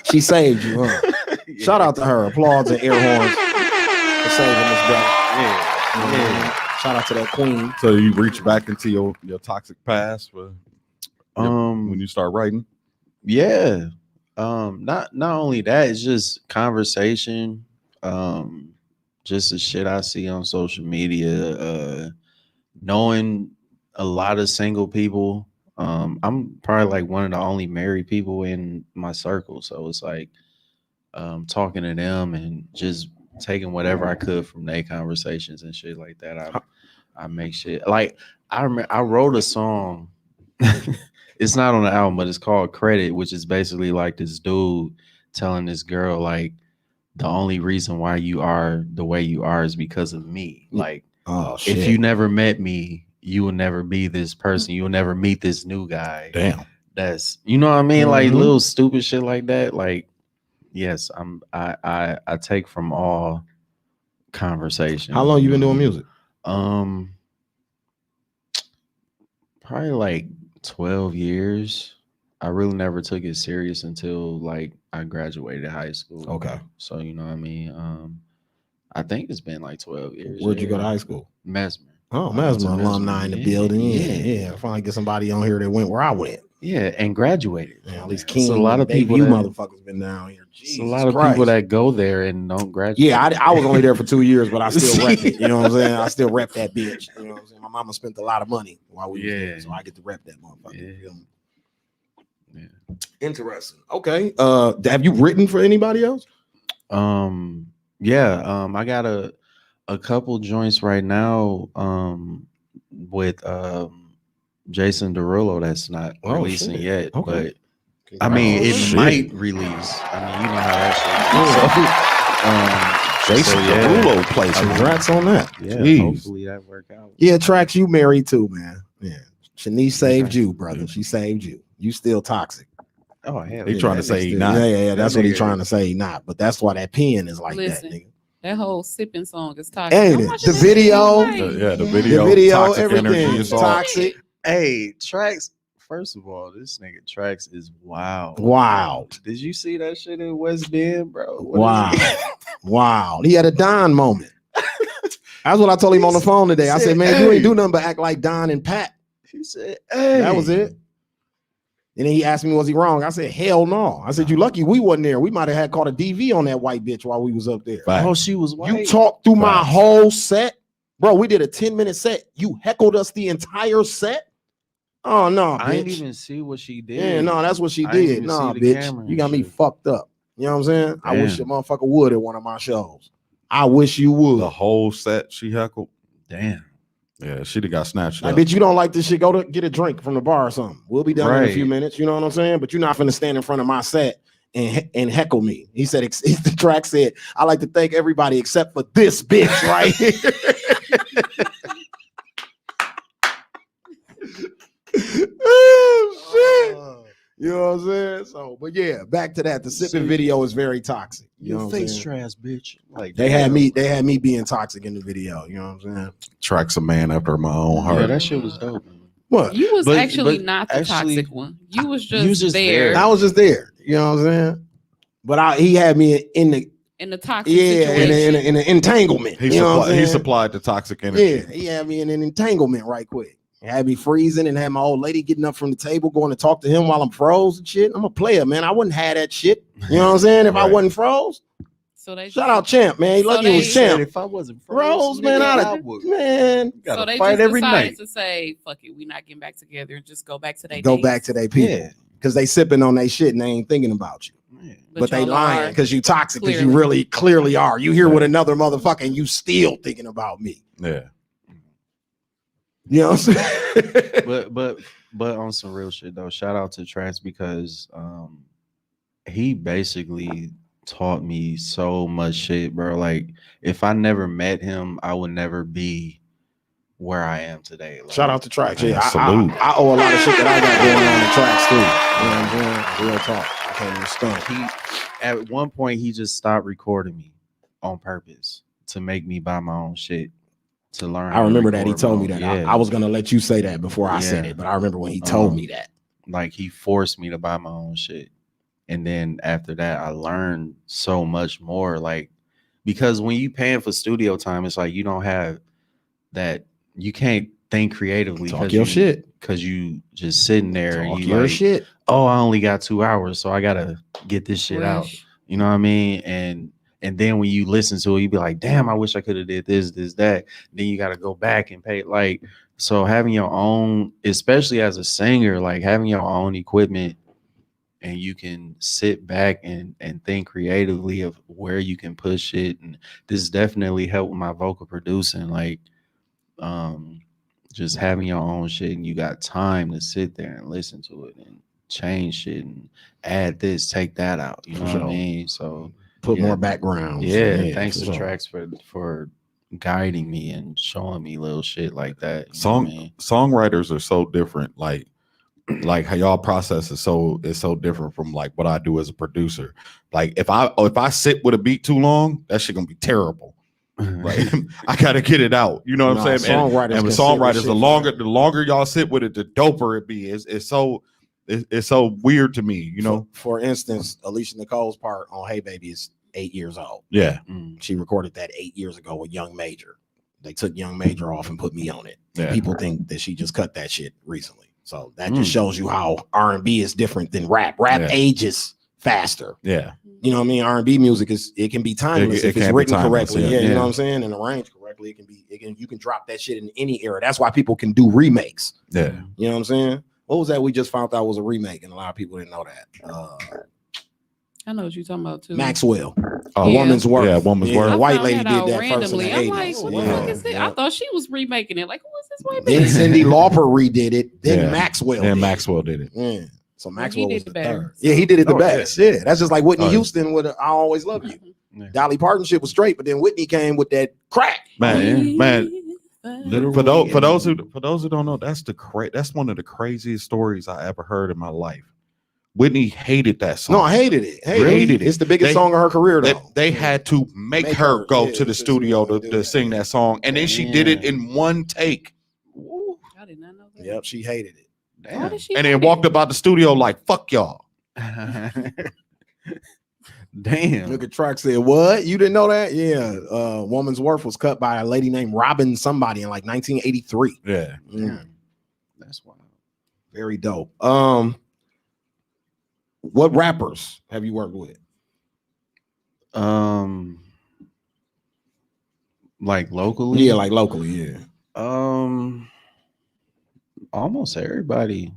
she saved you, huh? Yeah. Shout out to her. Applause and air horns for saving this brother. Yeah. Shout out to that queen. So you reach back into your toxic past for when you start writing? Yeah. Not only that, it's just conversation. Just the shit I see on social media. Knowing a lot of single people. I'm probably like one of the only married people in my circle. So it's like talking to them and just taking whatever I could from their conversations and shit like that. I make shit like I wrote a song. It's not on the album, but it's called Credit, which is basically like this dude telling this girl like the only reason why you are the way you are is because of me. Like, if you never met me, you will never be this person. You will never meet this new guy. Damn. That's, you know what I mean? Like little stupid shit like that. Like, yes, I take from all conversation. How long you been doing music? Probably like 12 years. I really never took it serious until like I graduated high school. Okay. So you know what I mean? I think it's been like 12 years. Where'd you go to high school? Mesmer. Oh, Mesmer alumni in the building. Yeah. Finally get somebody on here that went where I went. Yeah, and graduated. Yeah, at least King. So a lot of people you that, motherfuckers been down here. It's a lot of people that go there and don't graduate. Yeah, I was only there for 2 years, but I still rep it. You know what I'm saying? I still rep that bitch. You know what I'm saying? My mama spent a lot of money while we was there, so I get to rep that motherfucker. Yeah. Interesting. Okay. Have you written for anybody else? Yeah. I got a couple joints right now with Jason Derulo that's not releasing yet, but I mean it might release. I mean, you know how that shit is. Jason yeah. Derulo plays. Congrats on that. Yeah, Jeez. hopefully that work out. Yeah, Trackz, you married too, man. Yeah. Shanice saved you, brother. She saved you. You still toxic. Oh hell, He trying to say he not. Yeah. That's what he's nigga- trying to say. He not. But that's why that pen is like Listen, that, nigga. That whole sipping song is toxic. Ain't I'm it? watching The that video, shit, I'm like, The video, toxic everything. energy is all. Toxic. Hey, Trackz. First of all, this nigga Trackz is wild. Wild. Did you see that shit in West Bend, bro? Wow. Wow. He had a Don moment. That's what I told him on the phone today. I said, man, you ain't do nothing but act like Don and Pat. He said, hey. That was it. And then he asked me, was he wrong? I said, hell no. I said, you lucky we wasn't there. We might have had caught a DV on that white bitch while we was up there. Oh, she was white. You talked through my whole set. Bro, we did a 10-minute set. You heckled us the entire set? Oh, no, bitch. I didn't even see what she did. Yeah, no, that's what she I didn't did. even No, see the bitch. camera You and got me shit. fucked up. You know what I'm saying? I wish a Damn. motherfucker would at one of my shows. I wish you would. The whole set she heckled. Damn. Yeah, she'd have got snatched Like, up. bitch, you don't like this shit. Go to get a drink from the bar or something. We'll be done in a few Right. minutes. You know what I'm saying? But you're not finna stand in front of my set and heckle me. He said, the track said, I like to thank everybody except for this bitch right here. Oh, shit. You know what I'm saying? So, but yeah, back to that. The sipping video is very toxic. You know Your what I'm face saying? trash, bitch. Like They had damn. me being toxic in the video. You know what I'm saying? Track's a man after my own Yeah, heart. that shit was dope. Man. What? You was But- actually but not the actually- toxic one. You was You was just just there there. I was just there. You know what I'm saying? But he had me in the in the toxic in situation. an entanglement. He, you know what I'm he saying? supplied the toxic energy. Yeah, he had me in an entanglement right quick. He had me freezing and had my old lady getting up from the table going to talk to him while I'm froze and shit. I'm a player, man. I wouldn't have that shit. You know what I'm saying? If I Right. wasn't froze. So they Shout out Champ, man. He So lucky it was they- Champ. If I wasn't Froze, man. I would. Man. Gotta So they fight just every decided night. to say, "Fuck it, we not getting back together and just go back to their Go days." back to their people. Yeah. Because they sipping on their shit and they ain't thinking about you. But they y'all lying are. because you toxic, because you Clearly. really clearly are. You here with another motherfucker and you still thinking about me. Yeah. You know what I'm saying? But on some real shit though, shout out to Trackz because he basically taught me so much shit, bro. Like if I never met him, I would never be where I am today. Like, Shout out to Trackz. Yeah, Salute. I owe a lot of shit that I got going on to Trackz too. You know what I'm saying? Real talk. I can't even stunt. At one point he just stopped recording me on purpose to make me buy my own shit to learn. I how to remember that he record told me my that. own- I was gonna let you say that before I said Yeah. it, but I remember when he told me that. Like he forced me to buy my own shit. And then after that, I learned so much more. Like, because when you paying for studio time, it's like you don't have that, you can't think creatively. Talk your shit. Because you just sitting there Talk and you your like, shit. oh, I only got 2 hours, so I gotta get this shit out. Rush. You know what I mean? And then when you listen to it, you be like, damn, I wish I could have did this, that. Then you gotta go back and pay. Like, so having your own, especially as a singer, like having your own equipment and you can sit back and think creatively of where you can push it. And this definitely helped with my vocal producing. Like, just having your own shit and you got time to sit there and listen to it and change shit and add this, take that out. You know what I mean? So Put yeah. more background. Yeah, thanks to for sure. Trackz for guiding me and showing me little shit like that. You know what I mean? Songwriters are so different. Like how y'all process is so different from like what I do as a producer. Like if I sit with a beat too long, that shit gonna be terrible. Like I gotta get it out. You know what I'm saying? Songwriters And with songwriters, the longer y'all sit with it, the doper it be. It's so weird to me, you know. For instance, Alicia Nicole's part on Hey Baby is 8 years old. Yeah. She recorded that 8 years ago with Young Major. They took Young Major off and put me on it. And Yeah. people think that she just cut that shit recently. So that just shows you how R&B is different than rap. Rap ages faster. Yeah. You know what I mean? R&B music it can be timeless if it's can be written timeless, correctly. yeah. You know what I'm saying? And arranged correctly. You can drop that shit in any era. That's why people can do remakes. Yeah. You know what I'm saying? What was that we just found out was a remake, and a lot of people didn't know that. I know what you're talking about too. Maxwell, Oh, Woman's Worth. Yeah, Woman's Yeah, Worth. the I white found lady that did out that first in the randomly. 80s. I'm like, what the fuck is this? I thought she was remaking it. Like, who is this white Then bitch? Cyndi Lauper redid it. Then Yeah. Maxwell. And did Maxwell did it. it. Yeah. So Well, Maxwell he was did the it better, third. Yeah, he did it the Oh, best. Yeah. That's just like Whitney Oh, yeah. Houston with "I Always Love You." Yeah. Dolly Parton shit was straight, but then Whitney came with that crack. Man. Literally, For those who don't know, that's one of the craziest stories I ever heard in my life. Whitney hated that song. No, I hated it. Hated it. It's the biggest song of her career, though. They had to make her go to the studio to sing that song, and then she did it in one take. I did not know that. Yep, she hated it. Why did she And hate then it? walked about the studio like, fuck y'all. Damn. Look at Trackz said, what? You didn't know that? Yeah. Woman's Worth was cut by a lady named Robin somebody in like 1983. Yeah. That's wild. Very dope. What rappers have you worked with? Like locally? Yeah, like locally, yeah. Almost everybody.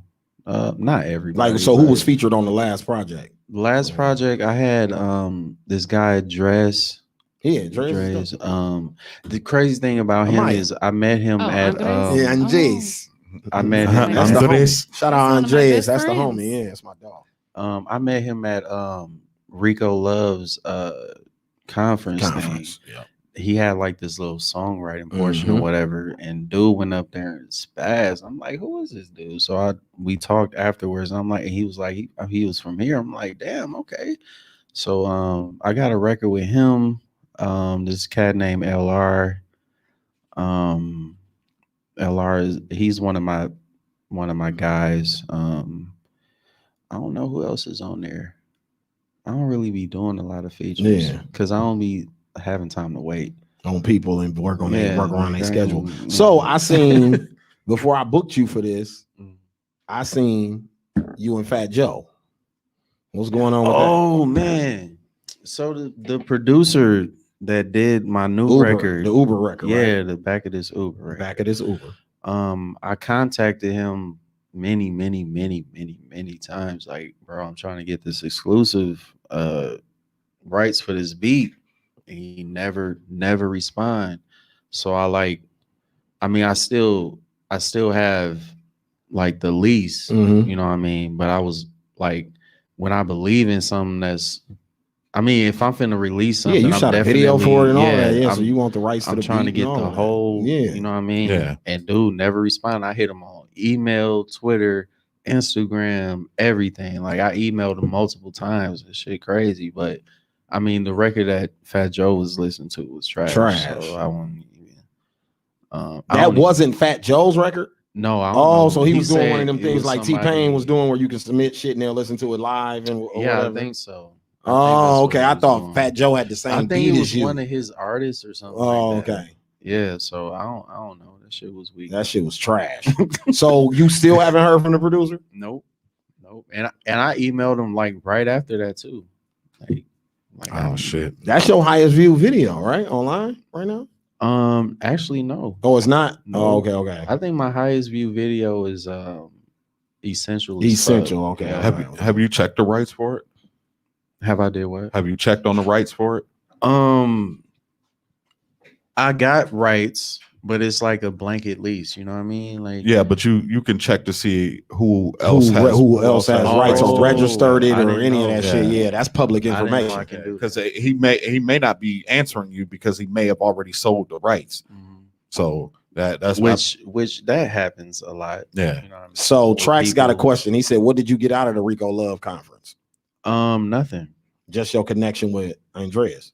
Not everybody. Like, so who was featured on the last project? Last project I had this guy Dress. Yeah, Dress. The crazy thing about him is I met him at Andres. I met him. That's the Andres. homie. Shout out Andres. That's the homie. Yeah, that's my dog. I met him at Rico Love's conference thing. Yeah. He had like this little songwriting portion or whatever, and dude went up there and spazzed. I'm like, who is this dude? So we talked afterwards. And I'm like, he was like, he was from here. I'm like, damn, okay. So I got a record with him. This cat named LR. LR he's one of my guys. I don't know who else is on there. I don't really be doing a lot of features because I don't be having time to wait on people and work around their schedule. So I seen before I booked you for this, I seen you and Fat Joe. What's going on with that? Oh man. So the producer that did my new record, the Uber record, right? The back of this Uber record. Back of this Uber. I contacted him many times. Like, bro, I'm trying to get this exclusive rights for this beat. And he never respond. So I still have like the lease, you know what I mean? But I was like, when I believe in something if I'm finna release something, you shot a video for it and all that. Yeah, so you want the rights to the beat. I'm trying to get the whole, you know what I mean? Yeah. And dude never respond. I hit him on email, Twitter, Instagram, everything. Like I emailed him multiple times. This shit crazy, but I mean, the record that Fat Joe was listening to was trash. So I won't even. That wasn't Fat Joe's record? No. I don't know. So he was doing one of them things like T-Pain was doing where you can submit shit and they'll listen to it live and whatever. I think so. Okay. I thought Fat Joe had the same beat as you. One of his artists or something. Okay. Yeah. So I don't know. That shit was weak. That shit was trash. So you still haven't heard from the producer? Nope. And I emailed him like right after that too. Oh shit! That's your highest view video, right? Online right now? Actually, no. Oh, it's not. No. Oh, okay. I think my highest view video is Essential. Okay. Have you checked the rights for it? Have I did what? Have you checked on the rights for it? I got rights, but it's like a blanket lease. You know what I mean? Like, yeah, but you can check to see who else has rights or registered it or any of that shit. Yeah, that's public information. Because he may not be answering you because he may have already sold the rights. So that's which that happens a lot. Yeah. You know what I mean? So Trackz got a question. He said, "What did you get out of the Rico Love conference?" Nothing. Just your connection with Andreas.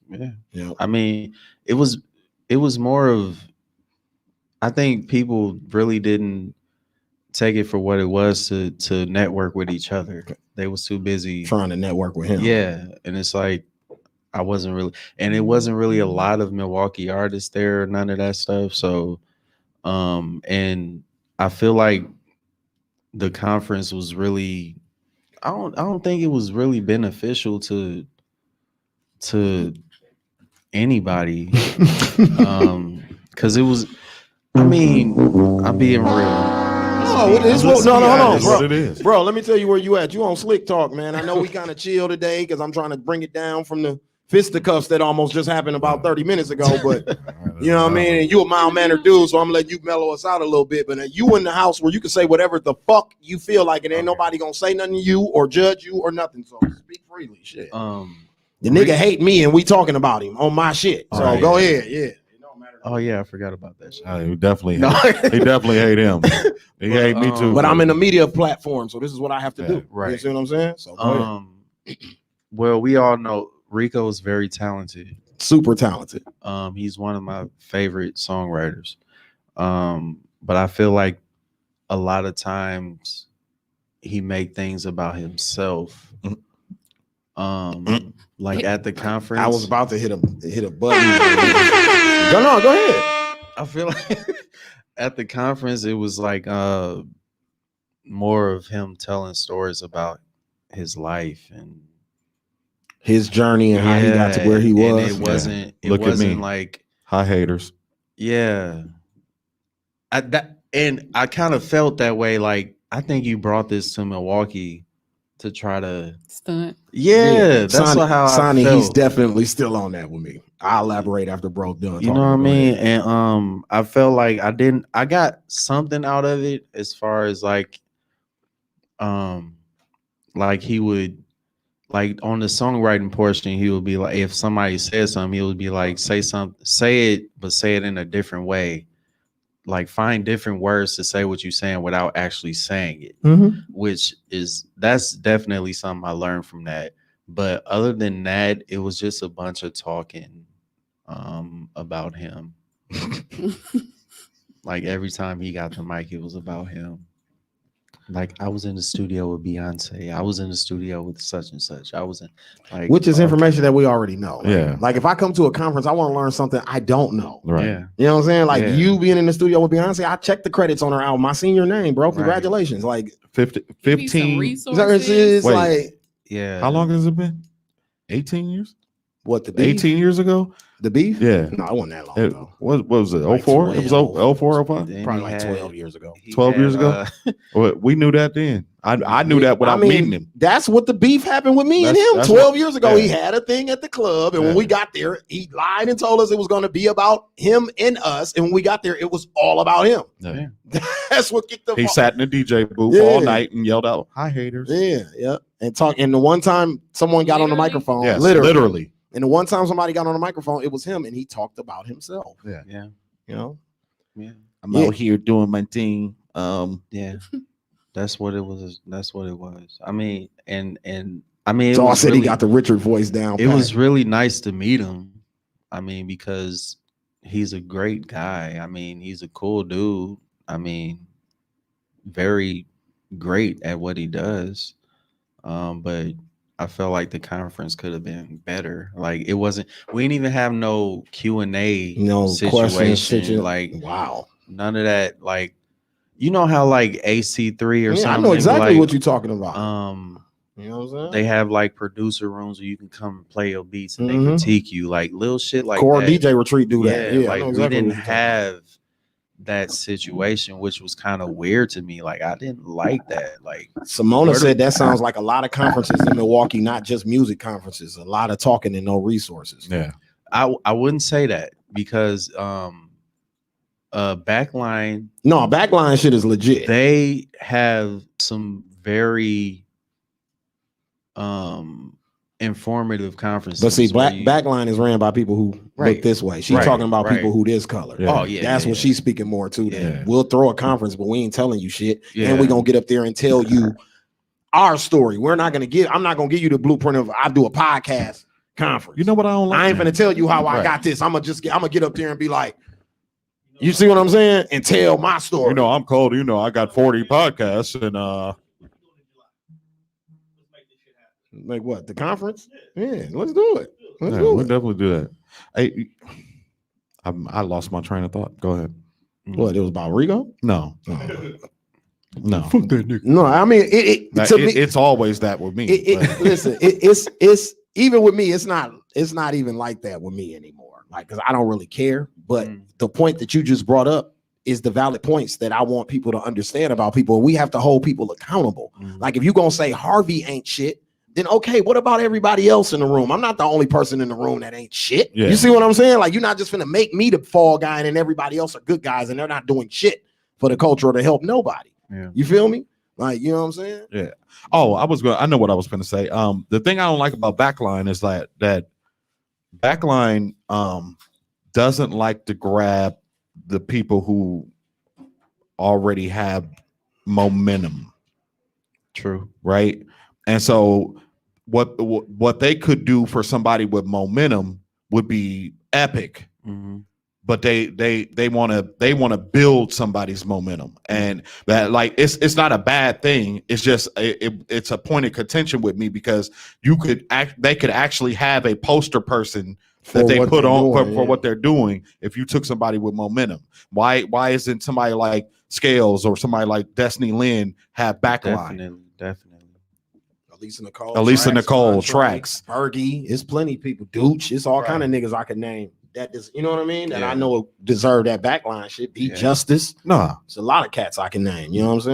Yeah. I mean, it was more of, I think people really didn't take it for what it was to network with each other. They was too busy trying to network with him. Yeah. And it's like, it wasn't really a lot of Milwaukee artists there, none of that stuff. So, and I feel like the conference was really, I don't think it was really beneficial to anybody. Cause it was, I mean, I'm being real. No, bro. It is. Bro, let me tell you where you at. You on Slick Talk, man. I know we kind of chill today because I'm trying to bring it down from the fisticuffs that almost just happened about 30 minutes ago. But you know what I mean? And you a mild-mannered dude, so I'm gonna let you mellow us out a little bit. But you in the house where you can say whatever the fuck you feel like, and ain't nobody gonna say nothing to you or judge you or nothing. So speak freely. Shit. The nigga hate me and we talking about him on my shit. So Right. go ahead. Yeah. Oh yeah, I forgot about that shit. He definitely, No. he definitely hate him. He hate me too. But I'm in the media platform, so this is what I have to do. right. You see what I'm saying? So go ahead. Well, we all know Rico is very talented. Super talented. He's one of my favorite songwriters. But I feel like a lot of times he make things about himself. Like at the conference. I was about to hit a button. No, go ahead. I feel like at the conference it was like more of him telling stories about his life and his journey and how he got to where he was. And it wasn't. It Look wasn't at me. like Hi haters. yeah. I kind of felt that way. Like I think you brought this to Milwaukee to try to Stunt. Yeah, that's Sonny, how Sonny, I felt. he's definitely still on that with me. I'll elaborate after bro done. You know what I mean? And I felt like I got something out of it as far as like he would like on the songwriting portion, he would be like, if somebody said something, he would be like, say it, but say it in a different way. Like find different words to say what you're saying without actually saying it, that's definitely something I learned from that. But other than that, it was just a bunch of talking about him. Like every time he got the mic, it was about him. Like I was in the studio with Beyonce. I was in the studio with such and such. I was in like, which is information that we already know. Like, Yeah. Like if I come to a conference, I want to learn something I don't know. Right. Yeah. You know what I'm saying? Like Yeah. you being in the studio with Beyonce, I checked the credits on her album. I seen your name, bro. Congratulations. Like 15. resources. Wait. Like Yeah. How long has it been? 18 years? what the beef? 18 years ago? The beef? Yeah. No, it wasn't that long It, ago. what was it? Like 04? It was 12. 04, 05? Then Probably he like had- 12 years ago. he 12 years had, ago? Well, we knew that then. I knew that without meeting him. That's what the beef happened with me and him. That's 12 what- years ago, yeah. he had a thing at the club. And when Yeah. we got there, he lied and told us it was going to be about him and us. And when we got there, it was all about him. Yeah. That's what kicked the He sat in the DJ booth Yeah. all night and yelled out, "Hi haters." Yeah. And talk. And the one time someone got on the Literally? microphone, Yes, literally. And the one time somebody got on the microphone, it was him, and he talked about himself. Yeah. Yeah. You know, Yeah. I'm Yeah. out here doing my thing. Yeah. That's what it was. That's what it was. I mean, and I mean, it so I was said really, he got the Richard voice down. it pat. was really nice to meet him. I mean, because he's a great guy. I mean, he's a cool dude. I mean, very great at what he does. But I felt like the conference could have been better. Like it wasn't. We didn't even have no Q&A no situation. Like wow. none of that. Like you know how like AC3 or Yeah, something. I know exactly like, what you're talking about. You know what I'm saying? They have like producer rooms where you can come and play your beats and they Mhm. critique you, like little shit like Core that. DJ retreat do that. Yeah, I like know we exactly didn't what you're talking have that situation, which was kind of weird to me. Like I didn't like that. Like Simona Where said do- that sounds like a lot of conferences in Milwaukee, not just music conferences, a lot of talking and no resources. Yeah. I wouldn't say that because Backline, No, backline shit is legit. they have some very informative conferences. But see, where you- backline is ran by people who Right. look this way. She's Right, talking about right. people who this color. Yeah. Oh yeah, That's yeah, what she's speaking more to. That Yeah. we'll throw a conference, but we ain't telling you shit. Yeah. And we gonna get up there and tell you our story. I'm not gonna give you the blueprint of I do a podcast conference. You know what I don't like? I ain't gonna tell you how I Right. got this. I'm gonna get up there and be like, you see what I'm saying? And tell my story. You know, I'm cold. You know, I got 40 podcasts and Like what? The conference? Yeah, let's do it. Let's yeah, do we'll it. definitely do that. Hey, I lost my train of thought. Go ahead. What? It was about Rico? No, Oh. no. Fuck that nigga. No, I mean to me, It's always that with me. but- listen, it's even with me, it's not even like that with me anymore. Like, because I don't really care. But the point that you just brought up is the valid points that I want people to understand about people. We have to hold people accountable. Like, if you're gonna say Harvey ain't shit, then okay, what about everybody else in the room? I'm not the only person in the room that ain't shit. Yeah. You see what I'm saying? Like, you're not just gonna make me the fall guy and then everybody else are good guys and they're not doing shit for the culture or to help nobody. Yeah. You feel me? Like, you know what I'm saying? Yeah. Oh, I know what I was gonna say. The thing I don't like about Backline is that Backline doesn't like to grab the people who already have momentum. True. Right. And so what they could do for somebody with momentum would be epic. Mm-hmm. But they want to build somebody's momentum, and that, like, it's not a bad thing. It's just it's a point of contention with me, because they could actually have a poster person that they put on for what they're doing if you took somebody with momentum. Why isn't somebody like Scales or somebody like Destiny Lynn have Backline? Definitely. Elisa Nicole, Trackz, Fergie. It's plenty of people. Dooch. It's all kind of niggas I could name. That is, you know what I mean? That I know deserve that Backline shit. Be Justice. Nah, it's a lot of cats I can name. You know what I'm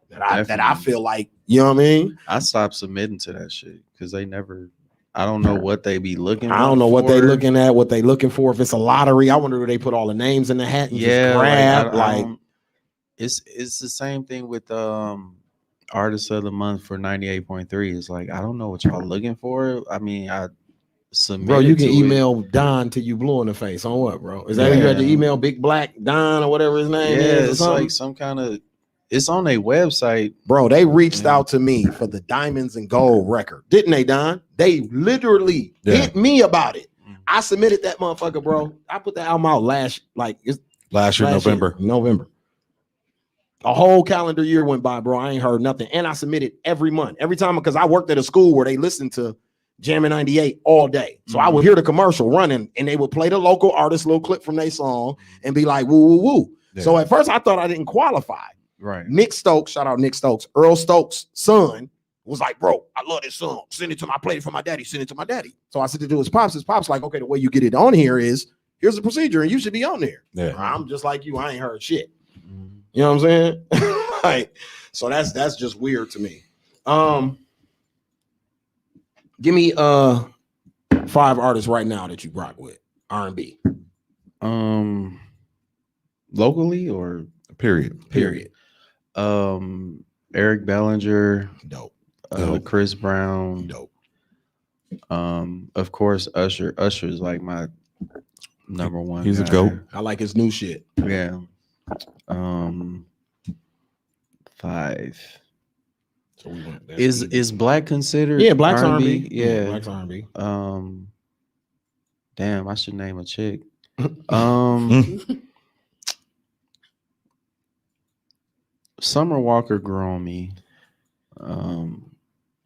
saying? That I feel like, you know what I mean? I stopped submitting to that shit because they never. I don't know what they be looking. I don't know what they looking at, what they looking for. If it's a lottery, I wonder if they put all the names in the hat and just grab. It's the same thing with Artist of the Month for 98.3. It's like, I don't know what y'all looking for. I mean, I submitted. Bro, you can email Don till you blue in the face on what, bro? Is that you had to email Big Black Don or whatever his name is? It's like some kind of. It's on their website, bro. They reached out to me for the Diamonds and Gold record, didn't they, Don? They literally hit me about it. I submitted that motherfucker, bro. I put the album out last year, November. A whole calendar year went by, bro. I ain't heard nothing, and I submitted every month, every time, because I worked at a school where they listened to Jammin' 98 all day. So I would hear the commercial running, and they would play the local artist little clip from their song and be like, woo, woo, woo. Yeah. So at first I thought I didn't qualify. Right. Nick Stokes, shout out Nick Stokes, Earl Stokes' son, was like, bro, I love this song. Send it to my play for my daddy. Send it to my daddy. So I sent it to his pops. His pops like, okay, the way you get it on here is here's the procedure, and you should be on there. Yeah. I'm just like you. I ain't heard shit. You know what I'm saying? Like, so that's just weird to me. Give me 5 artists right now that you rock with R&B. Locally or period. Eric Bellinger, dope. Chris Brown, dope. Of course, Usher. Usher is like my number one. He's a goat. I like his new shit. Yeah. 5. So we went. Is Black considered? Yeah, Black's R&B. Yeah, Black's R&B. Damn, I should name a chick. Summer Walker grew on me.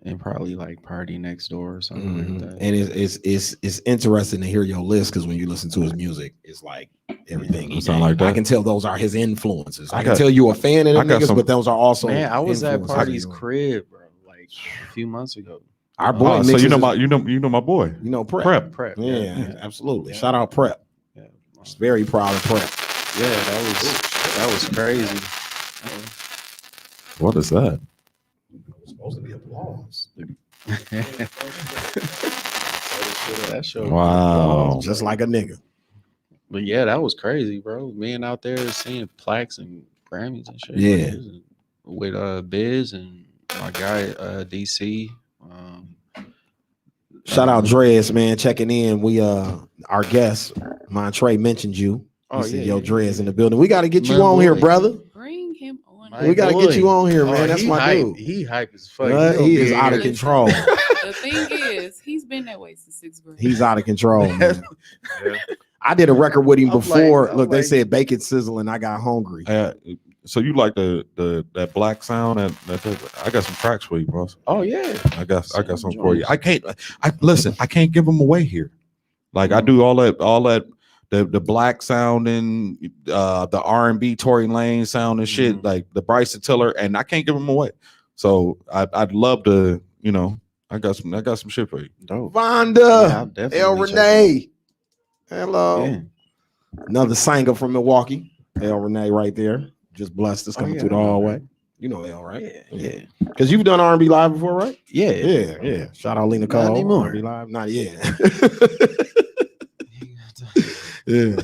And probably like Party Next Door or something like that. And it's interesting to hear your list, because when you listen to his music, it's like everything he sound like that. I can tell those are his influences. I can tell you a fan of them niggas, but those are also. Man, I was at Party's crib, bro, like a few months ago. Our boy, so you know my boy. You know Prep. Yeah, absolutely. Shout out Prep. Yeah, just very proud of Prep. Yeah, that was crazy. What is that? Supposed to be applause. That show. Wow. Just like a nigga. But yeah, that was crazy, bro. Being out there seeing plaques and Grammys and shit. Yeah. With Biz and my guy DC. Shout out Drez, man, checking in. We our guest, Montre, mentioned you. He said, yo, Drez in the building. We got to get you on here, brother. Bring him on. We got to get you on here, man. That's my dude. He hype as fuck. He is out of control. The thing is, he's been that way since 6th grade. He's out of control, man. I did a record with him before. Look, they said bacon sizzle, and I got hungry. So you like that black sound? That I got some tracks for you, bro. Oh yeah, I got some for you. I can't give them away here. Like I do all that. The black sound and the R&B Tory Lane sound and shit, like the Bryson Tiller, and I can't give them away. So I'd love to, I got some shit for you. Dope. Vonda, El Renee. Hello. Yeah. Another singer from Milwaukee. El Renee right there. Just blessed us coming through the hallway. You know El, right? Yeah. Because you've done R&B live before, right? Yeah. Shout out Lena Cole. Not anymore. R&B live. Not yet. Yeah.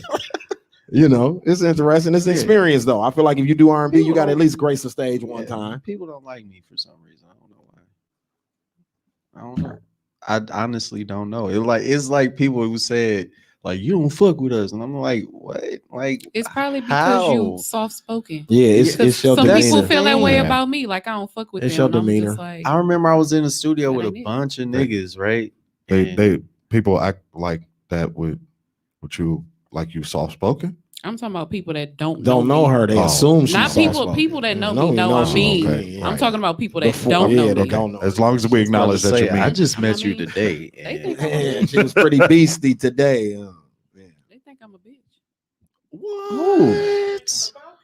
You know, it's interesting. It's an experience, though. I feel like if you do R&B, you got to at least grace the stage one time. People don't like me for some reason. I don't know why. I don't know. I honestly don't know. It's like people who said like you don't fuck with us, and I'm like, what? Like it's probably because you soft spoken. Yeah, it's your some demeanor. people feel that way about me. Like I don't fuck with it's them. Your demeanor. I remember I was in the studio with a bunch of niggas, right? They people act like that with you, like you soft spoken. I'm talking about people that don't know her. They assume she's not people that know me. No, I mean, okay, I'm right. talking about people that don't know me. Don't know. As long as we acknowledge that you mean. I just met you today. And she was pretty beastie today. They think I'm a bitch.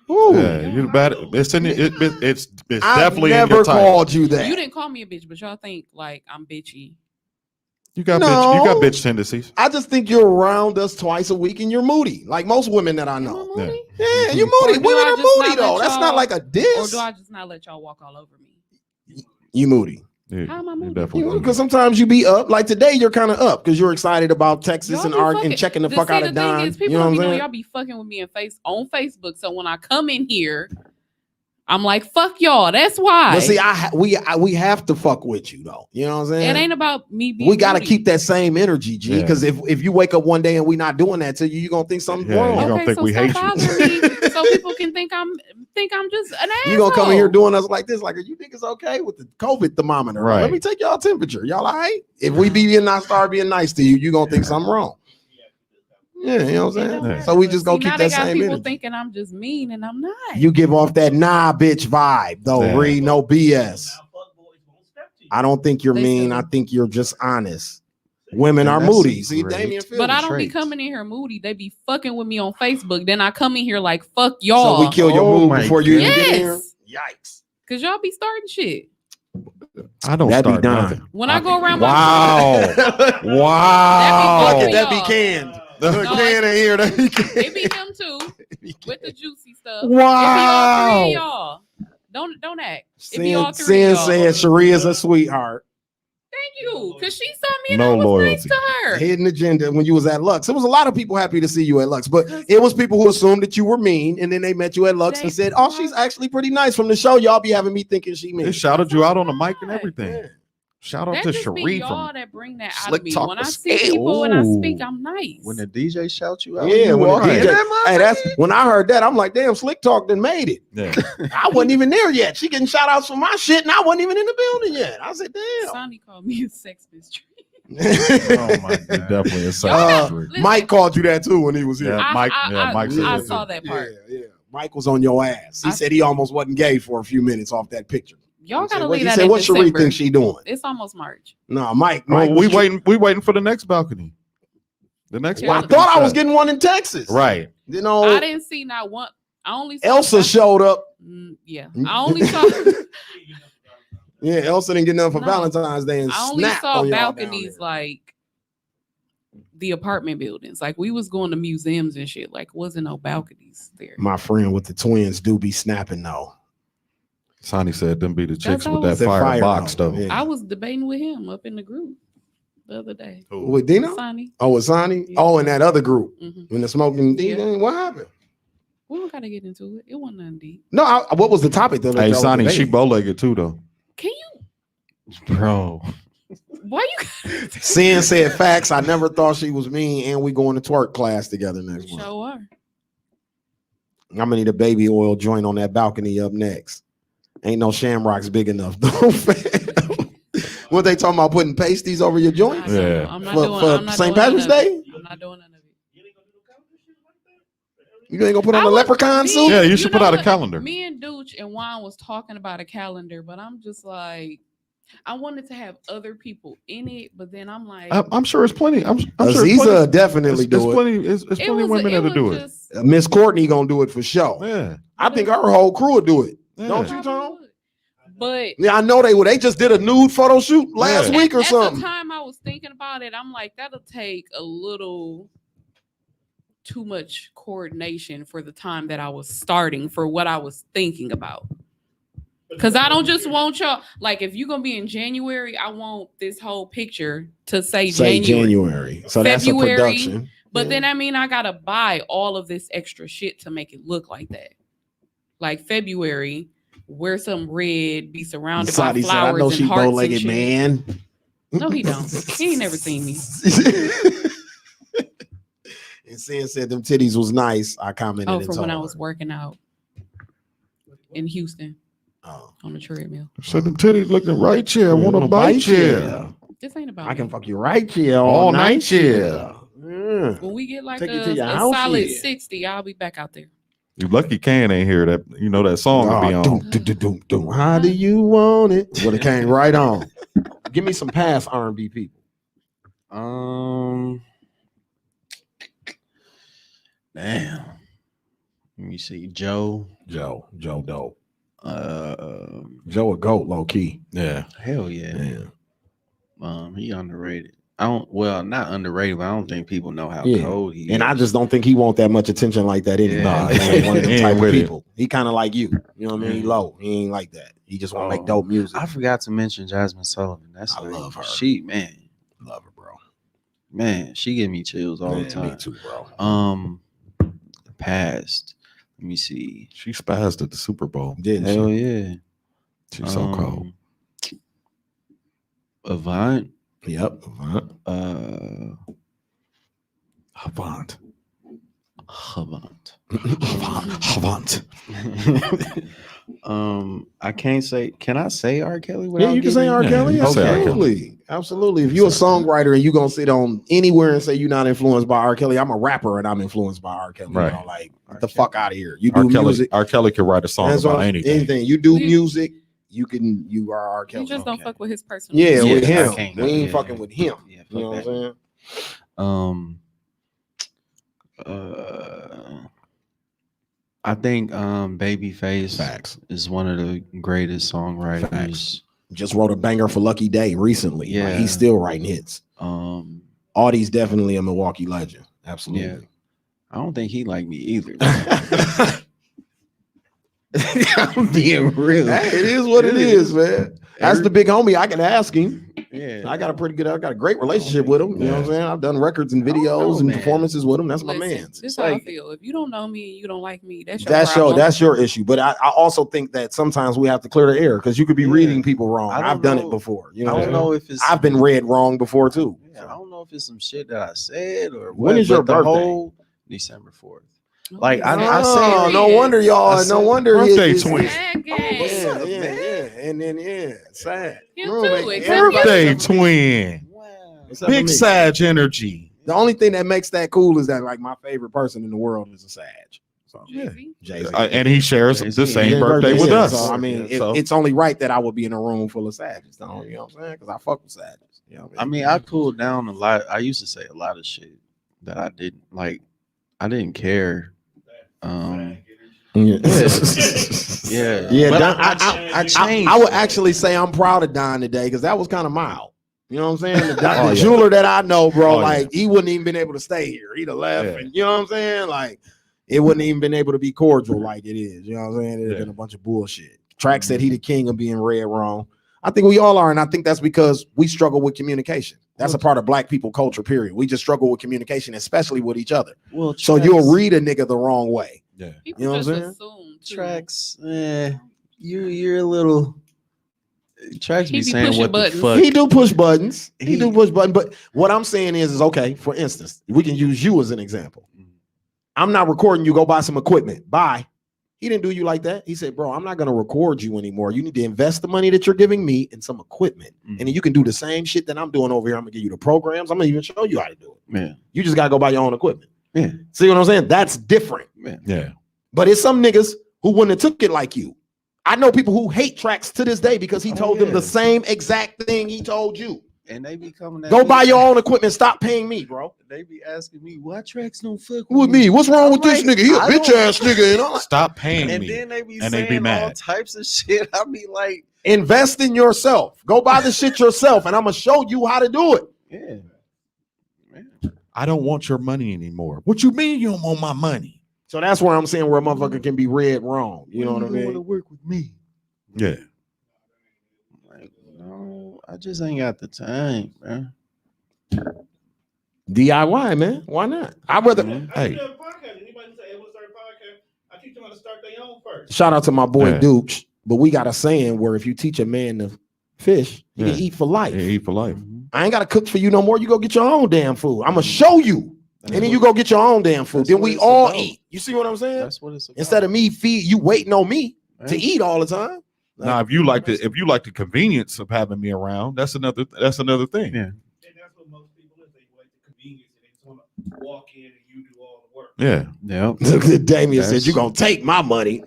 What? Yeah, you better. It's in it. It's I've definitely never in your type. called you that. You didn't call me a bitch, but y'all think like I'm bitchy. You got No. bitch tendencies. I just think you're around us twice a week and you're moody, like most women that I know. Am I moody? Yeah, you're moody. Or do Women I are just moody not though. let That's y'all- not like a Or diss. do I just not let y'all walk all over me? You moody. Yeah, How am I you moody? definitely. Because sometimes you be up. Like today, you're kind of up because you're excited about Texas Y'all and be arguing, fucking- checking the fuck out of The thing Don. is, people You know don't what be I'm knowing saying? y'all be fucking with me on Facebook. So when I come in here, I'm like, fuck y'all. That's why. But see, we have to fuck with you though. You know what I'm saying? It ain't about me being. We got to moody. keep that same energy, G. Yeah. Because if you wake up one day and we not doing that to you, you're gonna think something's Yeah, wrong. you gonna Okay, think so we stop hate you. bothering me, so people can think I'm just an asshole. You gonna come in here doing us like this? Like, you think it's okay with the COVID thermometer? Right. Let me take y'all temperature. Y'all all right? If we be and not start being nice to you, you gonna think something wrong. Yeah, you know what I'm saying? Yeah. So we just Now gonna keep they that got same people energy. thinking I'm just mean, and I'm not. You give off that nah bitch vibe though, Yeah. Ree. No BS. I don't think you're They mean. still I think you're just honest. Women And are that's moody. a See, great Damien feels But I it. don't be traits. coming in here moody. They be fucking with me on Facebook. Then I come in here like fuck y'all. So we kill your Oh mood my before you even get here. Yes. Yikes. Cause y'all be starting shit. I don't That be start done. nothing. When I go around Wow. Wow. That be Look at that y'all. be canned. The The No, can in here. That be it be canned. them too with the juicy stuff. Wow. It be all three of y'all. Don't act. It be all three Sin of y'all. said Cherie is a sweetheart. Thank you, cause she saw me and No I was loyalty. nice to her. Hidden agenda when you was at Lux. There was a lot of people happy to see you at Lux, but it was people who assumed that you were mean, and then they met you at Lux and said, "Oh, she's actually pretty nice." From the show, y'all be having me thinking she mean. They shouted you out on the mic and everything. Yeah. Shout out That to just be Cherie y'all from that bring that out Slick of me. Talk When I with see Scale. people and I Ooh. speak, I'm nice. When the DJ shouts you out, Yeah, you when walk the in DJ, that hey, that's when I heard that. I'm like, damn, Slick Talk done made it. Yeah. I wasn't even there yet. She getting shout outs for my shit, and I wasn't even in the building yet. I said, damn. Sonny called me a sex mystery. Oh my god, definitely a Y'all second. listen, Mike called you that too when he was here. Yeah, Mike. Mike said I that saw too. that part. Yeah. Mike was on your ass. He said he almost wasn't gay for a few minutes off that picture. Y'all gotta He leave that said, in "What Cherie December. think she doing?" It's almost March. No, Mike. Oh, was we waiting for the next balcony. The next Well, I balcony. thought I was shut. getting one in Texas. Right. You know, I didn't see not one. I only saw Elsa showed up. Yeah, I only saw. Yeah, Elsa didn't get nothing for No. Valentine's Day and I only snapped saw on y'all down balconies there. like the apartment buildings. Like we was going to museums and shit. Like wasn't no balconies there. My friend with the twins do be snapping though. Sonny said them be the chicks That's with all. that That fire box though. though. Yeah. I was debating with him up in the group the other day. With Dino? Sonny. Oh, with Sonny? Yeah. Oh, in that other group. Mhm. When the smoking Yeah. DJ, what happened? We don't gotta get into it. It wasn't nothing deep. No, what was the topic though? that Hey, y'all was Sonny, she debating? bow-legged too though. Can you? Bro. Why you? Sin said facts. I never thought she was mean, and we going to twerk class together next month. Show her. I'm gonna need a baby oil joint on that balcony up next. Ain't no shamrocks big enough though. What they talking about putting pasties over your joints? Yeah. I'm not For- doing. for I'm not St. doing Patrick's none of Day? it. I'm not doing none of it. You ain't gonna put on I a was- leprechaun me- suit? Yeah, you should put know out a what? calendar. Me and Dooch and Juan was talking about a calendar, but I'm just like, I wanted to have other people in it, but then I'm like, I'm sure it's plenty. I'm sure it's Aziza plenty. definitely It's do it. plenty. It's plenty of women that'll do it. just, Miss Courtney gonna do it for sure. Yeah. I think our whole crew will do it. Yeah. Don't you, Tom? But Yeah, I know they would. They just did a nude photo shoot last Yeah. week or at something. the time I was thinking about it, I'm like, that'll take a little too much coordination for the time that I was starting for what I was thinking about. Because I don't just want y'all, like, if you're going to be in January, I want this whole picture to say Say January. January. So that's a February, production. But then I mean, I gotta buy all of this extra shit to make it look like that. Like February, wear some red, be surrounded by Said, flowers I know and she hearts and bow-legged shit. man. No, he don't. He ain't never seen me. And Sin said them titties was nice. I commented. Oh, and from told when I her. was working out in Houston Oh. on the treadmill. Said them titties looking right here. I want to bite you. This ain't about I can me. fuck you right here All all night night here. here. When we get like Take you to your a house solid here. 60, I'll be back out there. You lucky Can ain't here. That you know that song will be on. Doom. How do you want it? Well, it came right on. Give me some past R&B people. Damn. Let me see. Joe Joe dope. Joe Joe a goat, low key. Yeah. hell yeah. Yeah. He underrated. Not underrated, but I don't think people know how Yeah. cold he is. And I just don't think he want that much attention like that anyway. Yeah. He ain't one of them He type ain't of with it. people. He kind of like you. You know what I mean? He Yeah. low. He ain't like that. He just want to make Oh, dope music. I forgot to mention Jasmine Sullivan. That's I like, love her. She man, love her, bro. man, she give me chills all the time. Me too, bro. Past. Let me see. She spazzed at the Super Bowl. Didn't Hell she? yeah. She's so cold. Avant. Yep. Avant. Avant. Avant. I can't say. Can I say R. Kelly? Yeah, you can say R. Kelly. you can say R. Absolutely. Absolutely. If you're a songwriter and you're going to sit on anywhere and say you're not influenced by R. Kelly, I'm a rapper and I'm influenced by R. Kelly. Right. You know, like, get the fuck out of here. You do R. Kelly, music. R. Kelly can write a song That's about what- anything. You do We- music, you are R. Kelly. You just don't fuck with his personal. Yeah, Yeah, with I him. can't- We ain't yeah. fucking with him. Yeah, fuck You know what that. I'm saying? I think Babyface Facts. is one of the greatest songwriters. Facts. Just wrote a banger for Lucky Day recently. Yeah. Like, he's still writing hits. Um, Audie's definitely a Milwaukee legend. Absolutely. I don't think he like me either. I'm being real. Hey, it is what it is, man. That's the big homie. I can ask him. Yeah, I got a great relationship with him. You know what I'm saying? I've done records and videos and man. performances with him. That's my Listen, man. This is how I feel. If you don't know me and you don't like me, that's your problem. That's your issue. But I also think that sometimes we have to clear the air because you could be reading people wrong. I don't I've done know- it before. You I know, don't know if it's. I've been read wrong before too. Yeah, I don't know if it's some shit that I said or When what, is your but the birthday? whole December 4th. Like I Oh, say, no wonder y'all. I No said- wonder Birthday his- twin. What's up, man? And then sad. You No, too, man, except everybody- Birthday twin. Wow. Except for Big me. Sag energy. The only thing that makes that cool is that like my favorite person in the world is a Sag. So JayZ. And he shares JayZ. the same Yeah, birthday with yeah. us. So I mean, it's only right that I would be in a room full of Sages. You know what I'm saying? Because I fuck with Sages. You know what I mean, I cooled down a lot. I used to say a lot of shit that I didn't like. I didn't care. Yeah. Yeah, Yeah, But Don, I changed. I would actually say I'm proud of Don today because that was kind of mild. You know what I'm saying? The Oh, yeah. jeweler that I know, bro, Oh, yeah. like he wouldn't even been able to stay here. He'd have left, Yeah. and you know what I'm saying? Like it wouldn't even been able to be cordial like it is. You know what I'm saying? It'd have Yeah. been a bunch of bullshit. Track said he the king of being read wrong. I think we all are, and I think that's because we struggle with communication. That's a part of Black people culture. Period. We just struggle with communication, especially with each other. Well, So you'll read a nigga the wrong way. Yeah. People You know what just I'm saying? assume too. Trackz. You're a little. Trackz He be be saying pushing what buttons. the fuck. He do push buttons. He He- do push buttons. But what I'm saying is okay. For instance, we can use you as an example. I'm not recording you. Go buy some equipment. Bye. He didn't do you like that. He said, bro, I'm not going to record you anymore. You need to invest the money that you're giving me in some equipment. And then you can do the same shit that I'm doing over here. I'm going to give you the programs. I'm going to even show you how to do it. Yeah. You just got to go buy your own equipment. Yeah. See what I'm saying? That's different. Yeah. But it's some niggas who wouldn't have took it like you. I know people who hate Trackz to this day because he told them yeah. the same exact thing he told you. And they be coming. At Go me- buy your own equipment. Stop paying me, bro. They be asking me why Trackz don't fuck With me, what's wrong with this like, nigga? He a I bitch don't- ass nigga. And I'm like, Stop paying And me. then they be And saying they be all mad. types of shit. I be like, invest in yourself. Go buy the shit yourself, and I'm gonna show you how to do it. yeah. I don't want your money anymore. What you mean you don't want my money? So that's where I'm saying where a motherfucker can be read wrong. You know what I Want to mean? work with me? Yeah. Like, no, I just ain't got the time, man. DIY, man. Why not? I'd rather. I Hey, do a podcast. Anybody say, hey, what's their podcast? I teach them how to start their own first. shout out to my boy Yeah. Dukes. But we got a saying where if you teach a man to fish, he can eat for life. Yeah, eat for life. I ain't gotta cook for you no more. You go get your own damn food. I'm gonna show you, and then you go get your own damn food. That's Then what we it's all about. eat. You see what I'm saying? That's what it's about. Instead of me feed you waiting on me to Right. eat all the time. Now, if you like the convenience of having me around, that's another thing. Yeah. And that's what most people is. They like the convenience and they just want to walk in and you do all the work. Yeah. Yep. Damien said That's- you gonna take my money.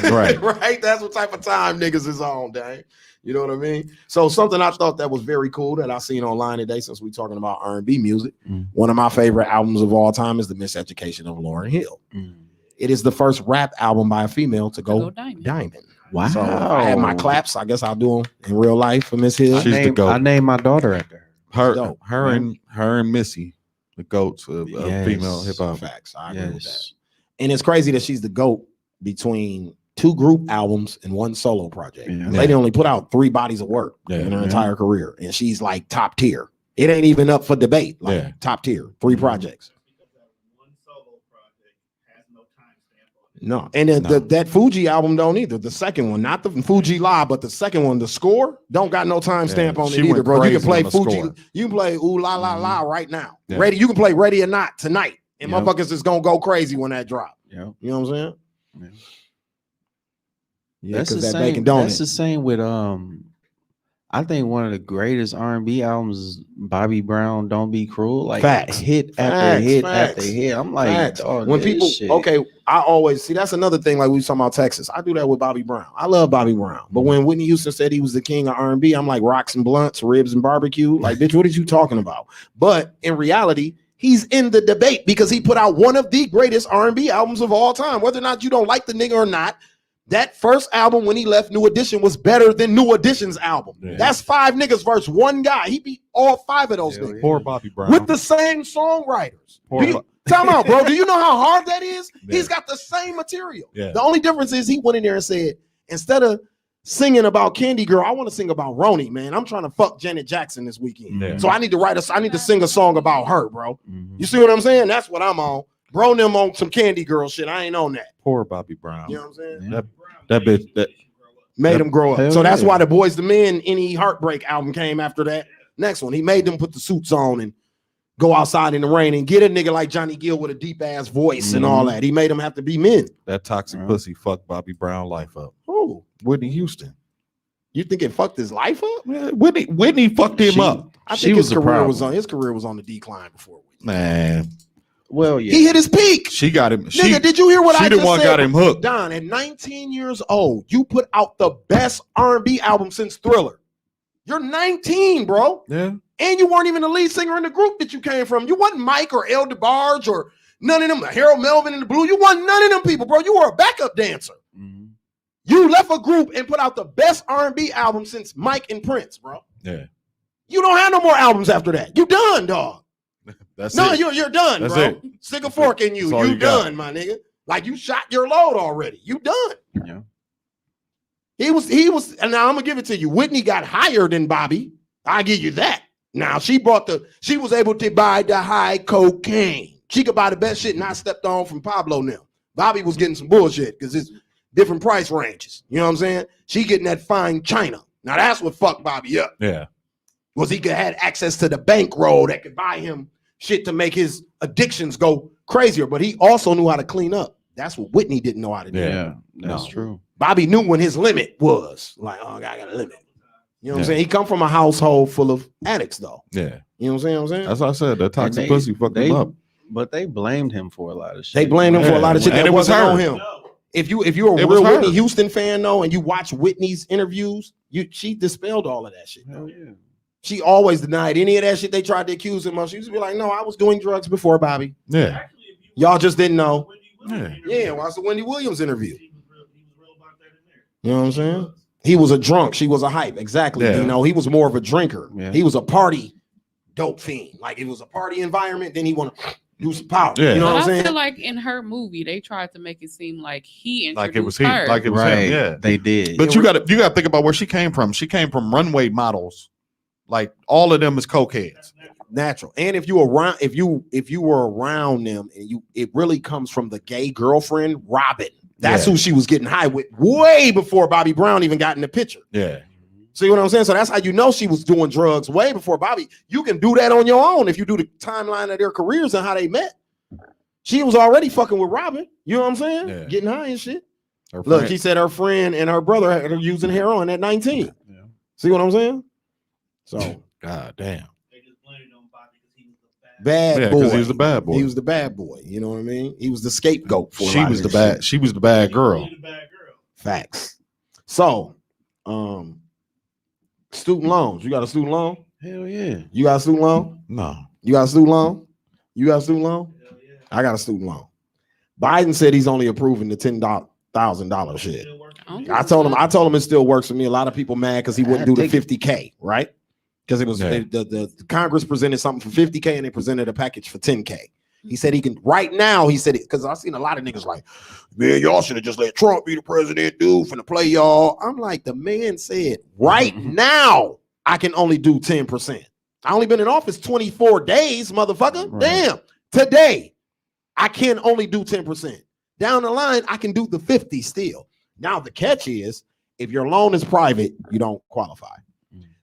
Right. Right. That's what type of time niggas is on, dang. You know what I mean? So something I thought that was very cool that I seen online today, since we talking about R&B music. One of my favorite albums of all time is The Miseducation of Lauryn Hill. It is the first rap album by a female to go diamond. Wow. So I had my claps. I guess I'll do them in real life for Miss Hill. She's the GOAT. I named my daughter after her. Dope. Her and Missy, the goats of Yes. female hip hop. Facts. I agree with that. Yes. And it's crazy that she's the GOAT between 2 group albums and 1 solo project. Yeah. The lady only put out 3 bodies of work in her entire career, and she's like top tier. It ain't even up for debate. Like top tier, 3 projects. One solo project has no timestamp on it. No, and then that Fuji album don't either. The second one, not the Fuji Live, but the second one, the score don't got no timestamp on she it either, went bro. You can crazy play on the Fuji. score. You can play Ooh La La La right now. Yeah. Ready? You can play Ready or Not tonight, and Yep. motherfuckers is gonna go crazy when that drop. Yep. You know what I'm saying? Yeah. Yeah, That's the because that same. bacon donut. That's the same with I think one of the greatest R&B albums is Bobby Brown, Don't Be Cruel. Like Facts. hit after Facts. hit Facts. after hit. I'm like, Facts. dog, When this people shit. okay, I always see that's another thing. Like we was talking about Texas, I do that with Bobby Brown. I love Bobby Brown, but when Whitney Houston said he was the king of R&B, I'm like rocks and blunts, ribs and barbecue. Like, bitch, what are you talking about? But in reality, he's in the debate because he put out one of the greatest R&B albums of all time. Whether or not you don't like the nigga or not, that first album when he left New Edition was better than New Edition's album. Yeah. That's 5 niggas versus 1 guy. He beat all 5 of those Hell niggas yeah. Poor Bobby Brown. with the same songwriters. Poor Do you- Bo- Time out, bro. Do you know how hard that is? Yeah. He's got the same material. Yeah. The only difference is he went in there and said, instead of singing about Candy Girl, I want to sing about Roni, man. I'm trying to fuck Janet Jackson this weekend. Yeah. So I need to sing a song about her, bro. Mhm. You see what I'm saying? That's what I'm on. Bro, them on some Candy Girl shit. I ain't on that. Poor Bobby Brown. You know what I'm saying? Yeah. That bitch. That Made him grow up. Hell So that's yeah. why the Boys the Men, Any Heartbreak album came after that. Next one, he made them put the suits on and go outside in the rain and get a nigga like Johnny Gill with a deep ass voice and all that. He made them have to be men. that toxic pussy fucked Bobby Brown life up. Oh, Whitney Houston. you think it fucked his life up? Yeah, Whitney fucked him She- up. I She think was his the career was problem. on the decline before. Man, Well, yeah. He hit his peak. she got him. Nigga, did you hear what she I the just one said? got him hooked. Don, at 19 years old, you put out the best R&B album since Thriller. You're 19, bro. Yeah. And you weren't even the lead singer in the group that you came from. You wasn't Mike or El DeBarge or none of them, Harold Melvin in the Blue. You wasn't none of them people, bro. You were a backup dancer. Mhm. You left a group and put out the best R&B album since Mike and Prince, bro. Yeah. You don't have no more albums after that. You done, dog. That's No, it. you're done, That's bro. it. Stick a fork in you. That's all You you got. done, my nigga. Like you shot your load already. You done. Yeah. He was, and now I'm gonna give it to you. Whitney got higher than Bobby. I give you that. Now she was able to buy the high cocaine. She could buy the best shit not stepped on from Pablo now. Bobby was getting some bullshit because it's different price ranges. You know what I'm saying? She getting that fine china. Now that's what fucked Bobby up. Yeah. Was he could had access to the bankroll that could buy him shit to make his addictions go crazier, but he also knew how to clean up. That's what Whitney didn't know how to do. Yeah. That's No. true. Bobby knew when his limit was. Like, oh, I got a limit. You know what I'm Yeah. saying? He come from a household full of addicts, though. Yeah. You know what I'm saying? That's what I said. That toxic And pussy fucked him up. But they blamed him for a lot of shit. They blamed him for a lot of shit And that it was wasn't her. on him. No. If you're a It was real her. Whitney Houston fan, though, and you watch Whitney's interviews, she dispelled all of that shit. Hell yeah. She always denied any of that shit they tried to accuse him of. She used to be like, no, I was doing drugs before Bobby. Yeah. Actually, if you Y'all just didn't know. Yeah, watch the Wendy Williams interview. He was real about that in there. You know what I'm saying? He was a drunk. She was a hype. Exactly. Yeah. You know, he was more of a drinker. Yeah. He was a party dope fiend. Like it was a party environment. Then he want to do some power. Yeah. You know But what I'm I saying? feel like in her movie, they tried to make it seem like he introduced Like it was he. her. Like it was Right. him. Yeah. They did. But you got to think about where she came from. She came from runway models. Like all of them is cokeheads. Natural. And if you were around them and it really comes from the gay girlfriend, Robin. That's who she was getting high with way before Bobby Brown even got in the picture. Yeah. See what I'm saying? So that's how you know she was doing drugs way before Bobby. You can do that on your own if you do the timeline of their careers and how they met. She was already fucking with Robin. You know what I'm saying? Yeah. Getting high and shit. Her Look, friend- he said her friend and her brother are using heroin at 19. Yeah. See what I'm saying? So, God damn. They just blamed on Bobby because he was the bad boy. Because he was the bad boy. He was the bad boy. You know what I mean? He was the scapegoat for She was the bad. She was the bad girl. the bad girl. Facts. So, student loans. You got a student loan? Hell yeah. You got a student loan? No. You got a student loan? You got a student loan? Hell yeah. I got a student loan. Biden said he's only approving the $10,000 shit. Still working. I told him it still works for me. A lot of people mad because he wouldn't do the 50K, right? Because it was the Congress presented something for 50K and they presented a package for 10K. He said he can right now. He said it because I've seen a lot of niggas like, man, y'all should have just let Trump be the president, dude, finna play y'all. I'm like, the man said right now I can only do 10%. I only been in office 24 days, motherfucker. Right. Damn. Today I can only do 10%. Down the line, I can do the 50 still. Now the catch is if your loan is private, you don't qualify.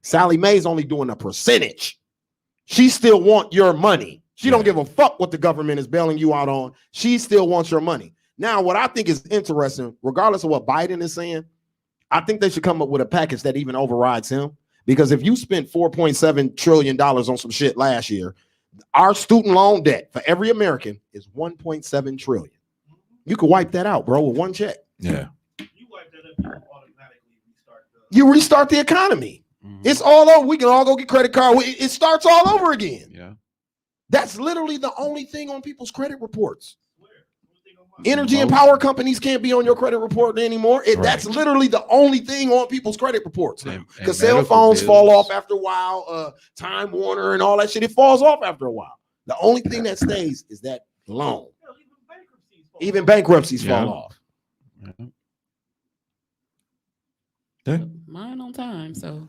Sally Mae's only doing a percentage. She still want your money. She don't give a fuck what the government is bailing you out on. She still wants your money. Now, what I think is interesting, regardless of what Biden is saying, I think they should come up with a package that even overrides him. Because if you spent $4.7 trillion on some shit last year, our student loan debt for every American is $1.7 trillion. You could wipe that out, bro, with one check. Yeah. You wipe that up, you automatically restart the. You restart the economy. It's all over. We can all go get credit card. It starts all over again. Yeah. That's literally the only thing on people's credit reports. Where? Only thing on my- Energy and power companies can't be on your credit report anymore. That's literally the only thing on people's credit reports now. Because cell phones fall off after a while. Time Warner and all that shit, it falls off after a while. The only thing that stays is that loan. Hell, even bankruptcies fall Even off. bankruptcies Yeah. fall off. Mine on time, so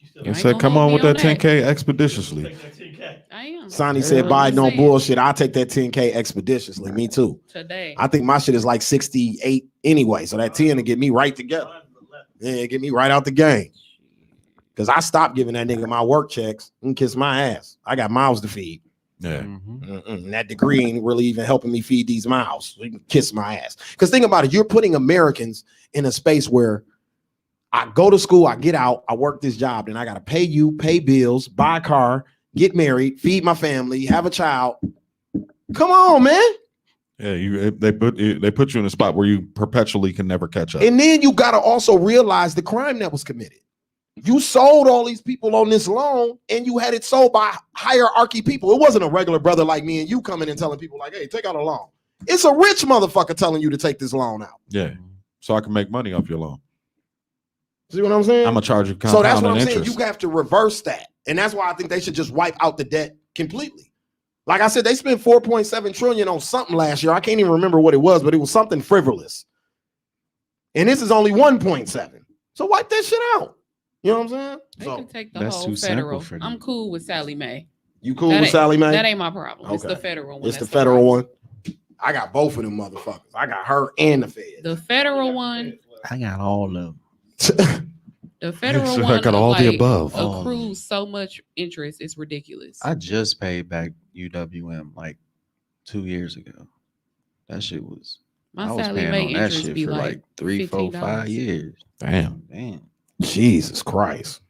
You still They ain't said, gonna come hold on me with on that that. 10K expeditiously. take that 10K. I am. Sonny said I'm Biden just on saying. bullshit. I'll take that 10K expeditiously. Me too. Today. I think my shit is like 68 anyway. So that 10 to get me right together. Mine's 11. Yeah, get me right out the game. Because I stopped giving that nigga my work checks and kiss my ass. I got mouths to feed. Yeah. And that degree ain't really even helping me feed these mouths. So you can kiss my ass. Because think about it. You're putting Americans in a space where I go to school, I get out, I work this job, then I got to pay you, pay bills, buy a car, get married, feed my family, have a child. Come on, man. Yeah, they put you in a spot where you perpetually can never catch up. And then you got to also realize the crime that was committed. You sold all these people on this loan and you had it sold by hierarchy people. It wasn't a regular brother like me and you coming and telling people like, hey, take out a loan. It's a rich motherfucker telling you to take this loan out. Yeah, so I can make money off your loan. See what I'm saying? I'm gonna charge you So that's compounding what I'm saying. interest. You have to reverse that. And that's why I think they should just wipe out the debt completely. Like I said, they spent 4.7 trillion on something last year. I can't even remember what it was, but it was something frivolous. And this is only 1.7. So wipe that shit out. You know what I'm saying? They So can take the That's whole too simple federal. for I'm them. cool with Sally Mae. you cool That with ain't- Sally Mae? That ain't my problem. It's the Okay. federal one. It's the that's federal problem. one. I got both of them motherfuckers. I got her and the Fed. The federal one. I got all of them. The federal So I one. got all the above. Accrues so much interest. It's ridiculous. I just paid back UWM like 2 years ago. That shit was. My I was Sally paying Mae on that interest shit be for like 3, 4, 5 $15. years. Damn. Damn. Jesus Christ.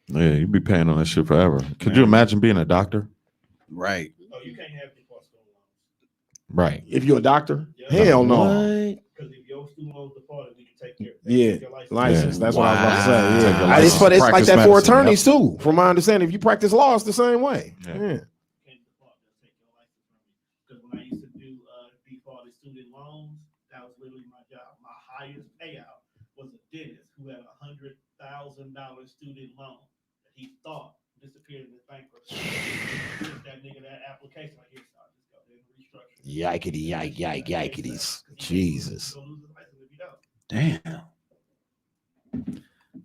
Yeah, you'd be paying on that shit forever. Could you imagine being a doctor? Right. Oh, you can't have default student loans. Right. If you're a doctor, Yeah. hell no. What? Because if your student loans defaulted, we can take care of it. Yeah, Take your license. license. That's what I was about to Wow. say. Take your Yeah. license. It's like Practice that for medicine, attorneys too. From my understanding, if you practice law, it's the same way. Yeah. Yeah. Can't default, they'll take your license from you. Because when I used to do defaulted student loans, that was literally my job. My highest payout was a dentist who had $100,000 student loan that he thought disappeared in his bankruptcy. Give that nigga that application, like, here, son, just go ahead and restructure. Yikety, yiketies. Jesus. You'll lose the license if you don't. Damn.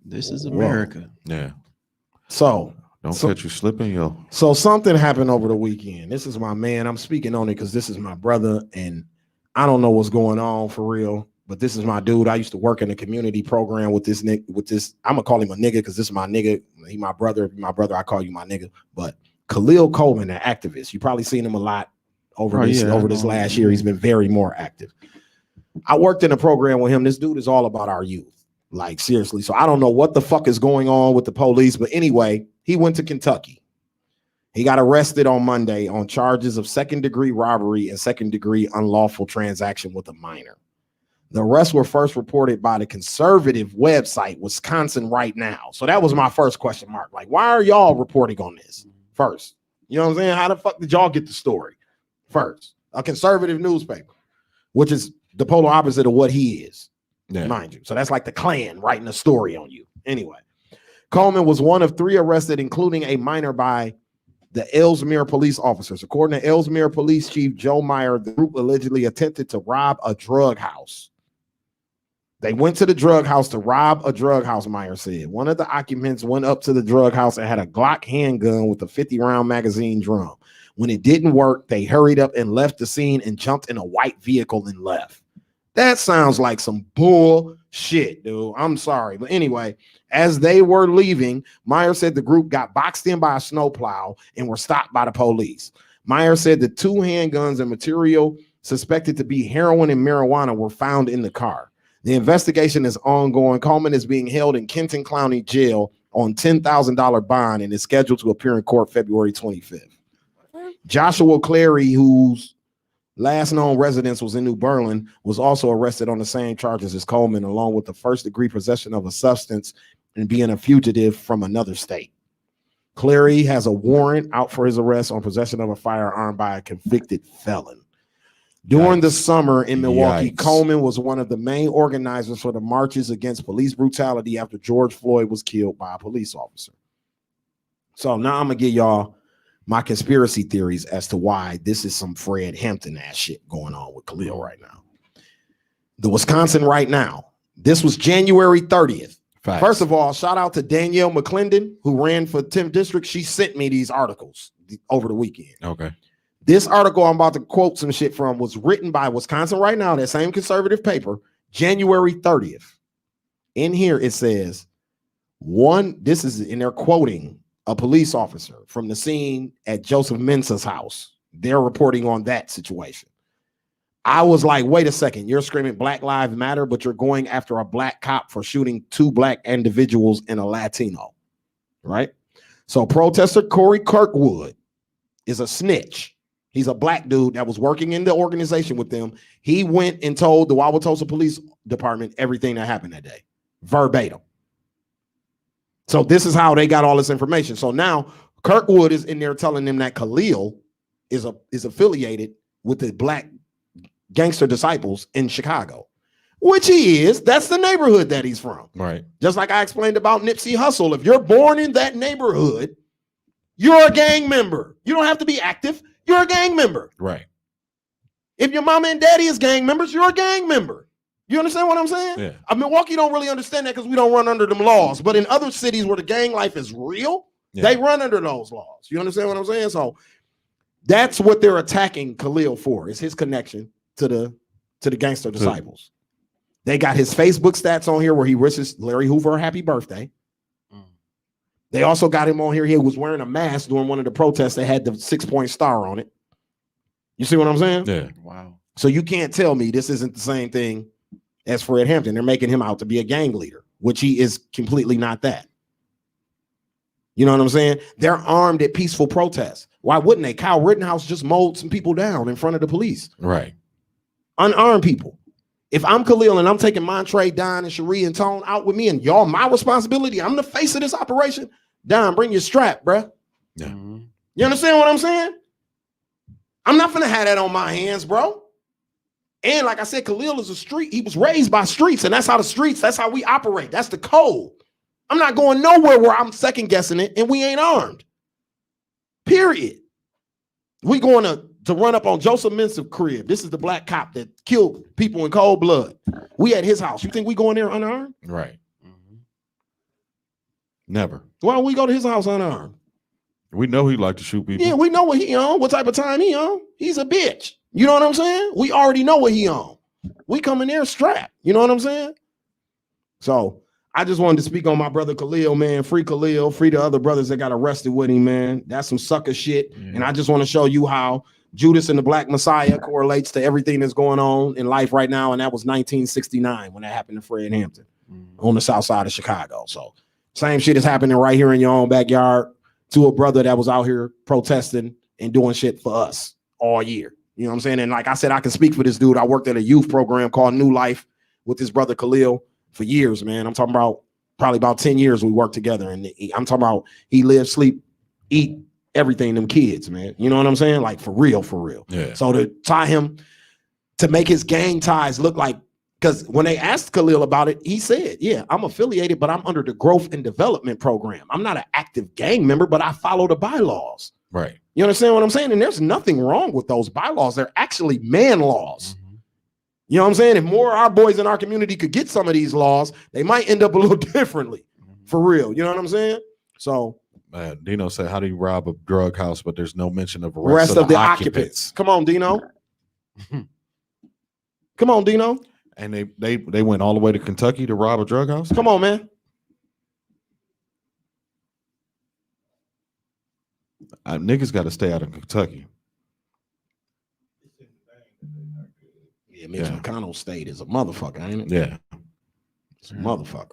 This is Whoa. America. Yeah. So Don't catch you slipping, yo. So something happened over the weekend. This is my man. I'm speaking on it because this is my brother, and I don't know what's going on for real. But this is my dude. I used to work in a community program with this nigga. I'm gonna call him a nigga because this is my nigga. He my brother. My brother. I call you my nigga. But Khalil Coleman, an activist. You probably seen him a lot over this last year. He's been very more active. I worked in a program with him. This dude is all about our youth. Like seriously. So I don't know what the fuck is going on with the police. But anyway, he went to Kentucky. He got arrested on Monday on charges of second-degree robbery and second-degree unlawful transaction with a minor. The arrests were first reported by the conservative website, Wisconsin Right Now. So that was my first question mark. Like, why are y'all reporting on this first? You know what I'm saying? How the fuck did y'all get the story first? A conservative newspaper, which is the polar opposite of what he is, mind you. So that's like the Klan writing a story on you. Anyway, Coleman was one of 3 arrested, including a minor by the Ellesmere police officers. According to Ellesmere Police Chief Joe Meyer, the group allegedly attempted to rob a drug house. They went to the drug house to rob a drug house, Meyer said. One of the occupants went up to the drug house and had a Glock handgun with a 50-round magazine drum. When it didn't work, they hurried up and left the scene and jumped in a white vehicle and left. That sounds like some bullshit, dude. I'm sorry. But anyway, as they were leaving, Meyer said the group got boxed in by a snowplow and were stopped by the police. Meyer said the 2 handguns and material suspected to be heroin and marijuana were found in the car. The investigation is ongoing. Coleman is being held in Kenton County Jail on $10,000 bond and is scheduled to appear in court February 25th. Joshua Clary, whose last known residence was in New Berlin, was also arrested on the same charges as Coleman, along with the first-degree possession of a substance and being a fugitive from another state. Clary has a warrant out for his arrest on possession of a firearm by a convicted felon. During the summer in Milwaukee, Coleman was one of the main organizers for the marches against police brutality after George Floyd was killed by a police officer. So now I'm going to give y'all my conspiracy theories as to why this is some Fred Hampton ass shit going on with Khalil right now. The Wisconsin Right Now. This was January 30th. Facts. First of all, shout out to Danielle McClendon, who ran for 10th District. She sent me these articles over the weekend. Okay. This article I'm about to quote some shit from was written by Wisconsin Right Now, that same conservative paper, January 30th. In here it says, this is, and they're quoting a police officer from the scene at Joseph Mensah's house. They're reporting on that situation. I was like, wait a second, you're screaming Black Lives Matter, but you're going after a black cop for shooting 2 black individuals and a Latino, right? So protester Corey Kirkwood is a snitch. He's a black dude that was working in the organization with them. He went and told the Wauwatosa Police Department everything that happened that day, verbatim. So this is how they got all this information. So now Kirkwood is in there telling them that Khalil is affiliated with the black gangster disciples in Chicago, which he is. That's the neighborhood that he's from. Right. Just like I explained about Nipsey Hussle. If you're born in that neighborhood, you're a gang member. You don't have to be active. You're a gang member. Right. If your mama and daddy is gang members, you're a gang member. You understand what I'm saying? Yeah. Milwaukee don't really understand that because we don't run under them laws. But in other cities where the gang life is real, they run under those laws. You understand what I'm saying? So that's what they're attacking Khalil for, is his connection to the gangster disciples. They got his Facebook stats on here where he wishes Larry Hoover a happy birthday. They also got him on here. He was wearing a mask during one of the protests that had the 6-point star on it. You see what I'm saying? Yeah. Wow. So you can't tell me this isn't the same thing as Fred Hampton. They're making him out to be a gang leader, which he is completely not that. You know what I'm saying? They're armed at peaceful protests. Why wouldn't they? Kyle Rittenhouse just mowed some people down in front of the police. Right. Unarmed people. If I'm Khalil and I'm taking Montre, Don, and Cherie and Tone out with me and y'all, my responsibility, I'm the face of this operation. Don, bring your strap, bruh. Yeah. You understand what I'm saying? I'm not finna have that on my hands, bro. And like I said, Khalil is a street. He was raised by streets, and that's how we operate. That's the code. I'm not going nowhere where I'm second guessing it and we ain't armed. Period. We going to run up on Joseph Mensah's crib. This is the black cop that killed people in cold blood. We at his house. You think we going there unarmed? Right. Never. Why don't we go to his house unarmed? We know he like to shoot people. Yeah, we know what he on, what type of time he on. He's a bitch. You know what I'm saying? We already know what he on. We come in there strapped. You know what I'm saying? So I just wanted to speak on my brother Khalil, man. Free Khalil, free the other brothers that got arrested with him, man. That's some sucker shit. Yeah. And I just want to show you how Judas and the Black Messiah correlates to everything that's going on in life right now. And that was 1969 when that happened in Fred Hampton on the south side of Chicago. So same shit is happening right here in your own backyard to a brother that was out here protesting and doing shit for us all year. You know what I'm saying? And like I said, I can speak for this dude. I worked at a youth program called New Life with his brother Khalil for years, man. I'm talking about probably about 10 years we worked together. And I'm talking about he live, sleep, eat everything, them kids, man. You know what I'm saying? Like for real, for real. Yeah. So to tie him, to make his gang ties look like, because when they asked Khalil about it, he said, yeah, I'm affiliated, but I'm under the growth and development program. I'm not an active gang member, but I follow the bylaws. Right. You understand what I'm saying? And there's nothing wrong with those bylaws. They're actually man laws. You know what I'm saying? If more of our boys in our community could get some of these laws, they might end up a little differently. For real. You know what I'm saying? So Dino said, how do you rob a drug house, but there's no mention of rest of the occupants. Come on, Dino. Come on, Dino. And they went all the way to Kentucky to rob a drug house? Come on, man. Niggas got to stay out of Kentucky. Yeah, Mitch McConnell State is a motherfucker, ain't it? Yeah. It's a motherfucker.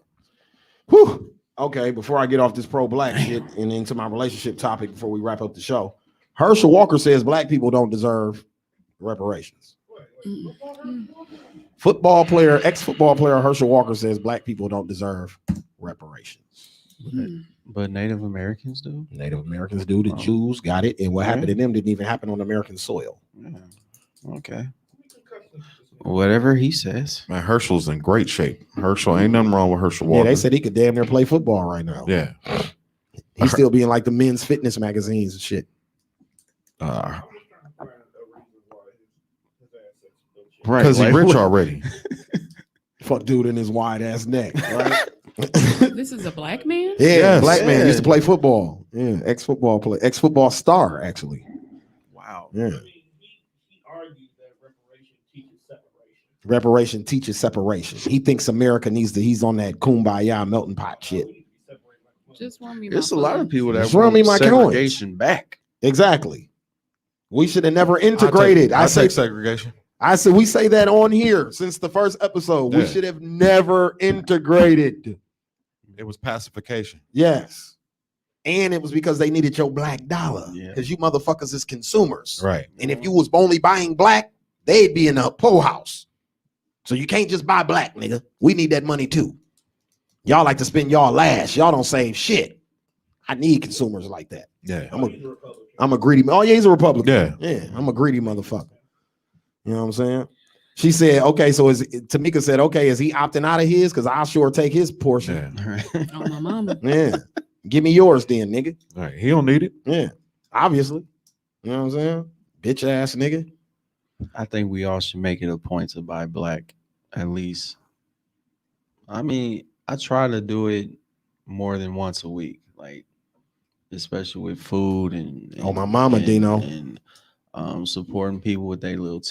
Whew. Okay, before I get off this pro-black shit and into my relationship topic before we wrap up the show, Herschel Walker says black people don't deserve reparations. Football player, ex-football player Herschel Walker says black people don't deserve reparations. But Native Americans do? Native Americans do. The Jews got it. And what happened to them didn't even happen on American soil. Yeah. Okay. Whatever he says. Man, Herschel's in great shape. Herschel, ain't nothing wrong with Herschel Walker. Yeah, they said he could damn near play football right now. Yeah. He's still being like the men's fitness magazines and shit. Right. Because he's rich already. Fuck dude in his wide ass neck, right? This is a black man? Yeah, Yes. black man used to play football. Yeah, ex-football star, actually. Wow. Yeah. He argued that Reparation teaches separation. He thinks America needs to, he's on that kumbaya melting pot shit. Just run me. There's a lot of people that Just run me my segregation back. Exactly. We should have never integrated. I take segregation. I said we say that on here since the first episode. Yeah. We should have never integrated. It was pacification. Yes. And it was because they needed your black dollar. Yeah. Because you motherfuckers is consumers. Right. And if you was only buying black, they'd be in a poorhouse. So you can't just buy black, nigga. We need that money too. Y'all like to spend y'all last. Y'all don't save shit. I need consumers like that. Yeah. I'm a greedy. Oh, yeah, he's a Republican. Yeah. Yeah, I'm a greedy motherfucker. You know what I'm saying? She said, okay, so Tamika said, okay, is he opting out of his? Because I'll sure take his portion. Yeah. Oh, my mama. Yeah. Give me yours then, nigga. All right. He don't need it. Yeah. Obviously. You know what I'm saying? Bitch ass nigga. I think we all should make it a point to buy black, at least. I mean, I try to do it more than once a week, like especially with food and Oh, my mama, Dino. And supporting people with their little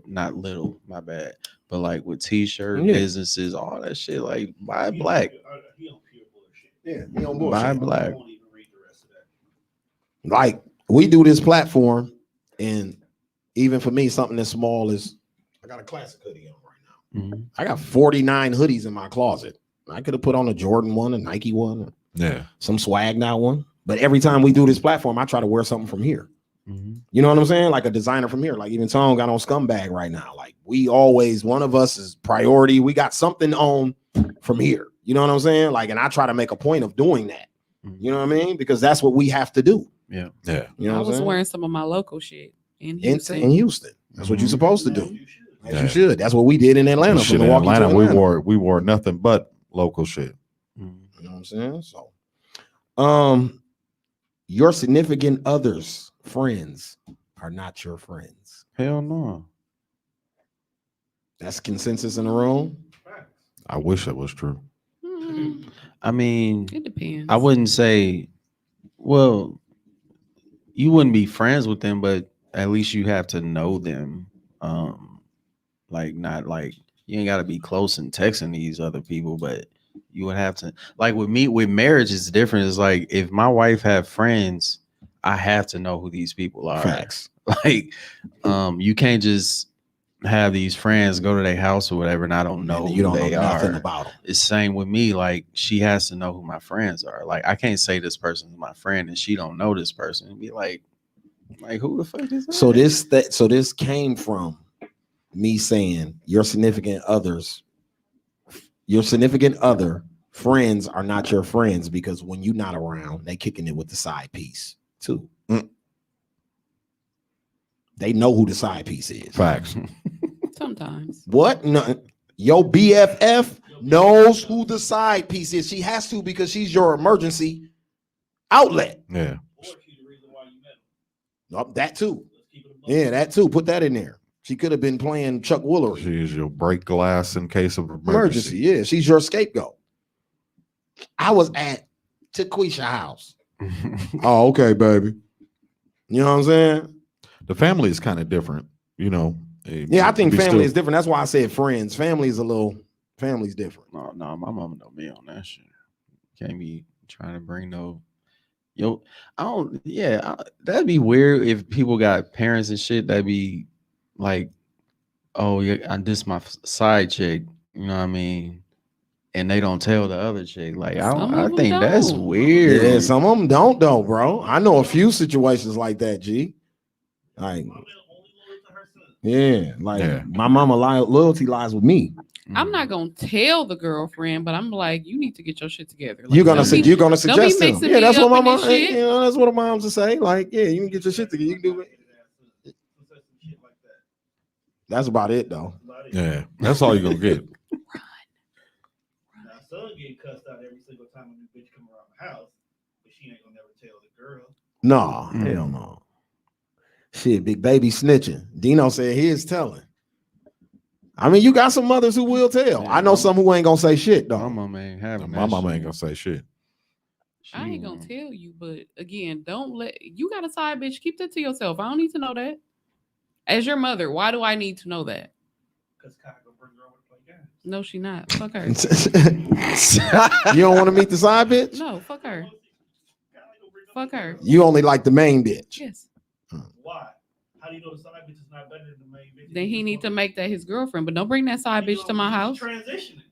not little, my bad, but like with t-shirt businesses, all that shit. Like buy black. Yeah, you don't bullshit. Buy black. Like we do this platform, and even for me, something as small as I got a classic hoodie on right now. Mhm. I got 49 hoodies in my closet. I could have put on a Jordan one, a Nike one, Yeah. some swag now one. But every time we do this platform, I try to wear something from here. Mhm. You know what I'm saying? Like a designer from here. Like even Tone got on Scumbag right now. Like we always, one of us is priority. We got something on from here. You know what I'm saying? Like, and I try to make a point of doing that. You know what I mean? Because that's what we have to do. Yeah. Yeah. You know I what I'm was saying? wearing some of my local shit in In Houston. Houston. That's what you're supposed to do. As Yeah. you should. That's what we did in Atlanta. Shit, From in Milwaukee to Atlanta, Atlanta. we wore nothing but local shit. You know what I'm saying? So, your significant others, friends, are not your friends. Hell no. That's consensus in the room. I wish that was true. I mean, It depends. I wouldn't say, well, you wouldn't be friends with them, but at least you have to know them. Like not like you ain't got to be close and texting these other people, but you would have to. Like with me, with marriage, it's different. It's like if my wife have friends, I have to know who these people are. Facts. Like, you can't just have these friends go to their house or whatever, and I don't know And you don't who know they nothing are. about them. It's same with me. Like she has to know who my friends are. Like I can't say this person's my friend and she don't know this person and be like who the fuck is that? So this came from me saying your significant other friends are not your friends because when you're not around, they kicking it with the side piece too. They know who the side piece is. Facts. Sometimes. What? No, your BFF knows who the side piece is. She has to because she's your emergency outlet. Yeah. Nope, that too. Yeah, that too. Put that in there. She could have been playing Chuck Woolery. She is your break glass in case of Emergency. Yeah, she's your scapegoat. I was at Taquisha's house. Oh, okay, baby. You know what I'm saying? The family is kind of different, you know. Yeah, I think family is different. That's why I said friends. Family's different. No, my mama know me on that shit. Can't be trying to bring no. That'd be weird if people got parents and shit. That'd be like, oh yeah, this my side chick. You know what I mean? And they don't tell the other chick. Like I think that's weird. Yeah, some of them don't though, bro. I know a few situations like that. G. Like, yeah, like my mama loyalty lies with me. I'm not gonna tell the girlfriend, but I'm like, you need to get your shit together. Like, you're gonna suggest them. Yeah, that's what my mom. You know, that's what the moms will say. Like, yeah, you can get your shit together. You can do it. That's about it, though. Yeah, that's all you're gonna get. My son getting cussed out every single time a new bitch come around the house, but she ain't gonna never tell the girl. No, hell no. Shit, big baby snitching. Dino said he is telling. I mean, you got some mothers who will tell. Yeah, I know some who ain't gonna say shit though. My mama ain't having My mama ain't gonna say shit. I ain't gonna tell you, but again, you got a side bitch. Keep that to yourself. I don't need to know that. As your mother, why do I need to know that? Because Kai gonna bring her over to play games. No, she not. Fuck her. You don't want to meet the side bitch? No, fuck her. Fuck her. You only like the main bitch. Yes. Why? How do you know the side bitch is not better than the main bitch? Then he need to make that his girlfriend, but don't bring that side bitch to my house. Transitioning.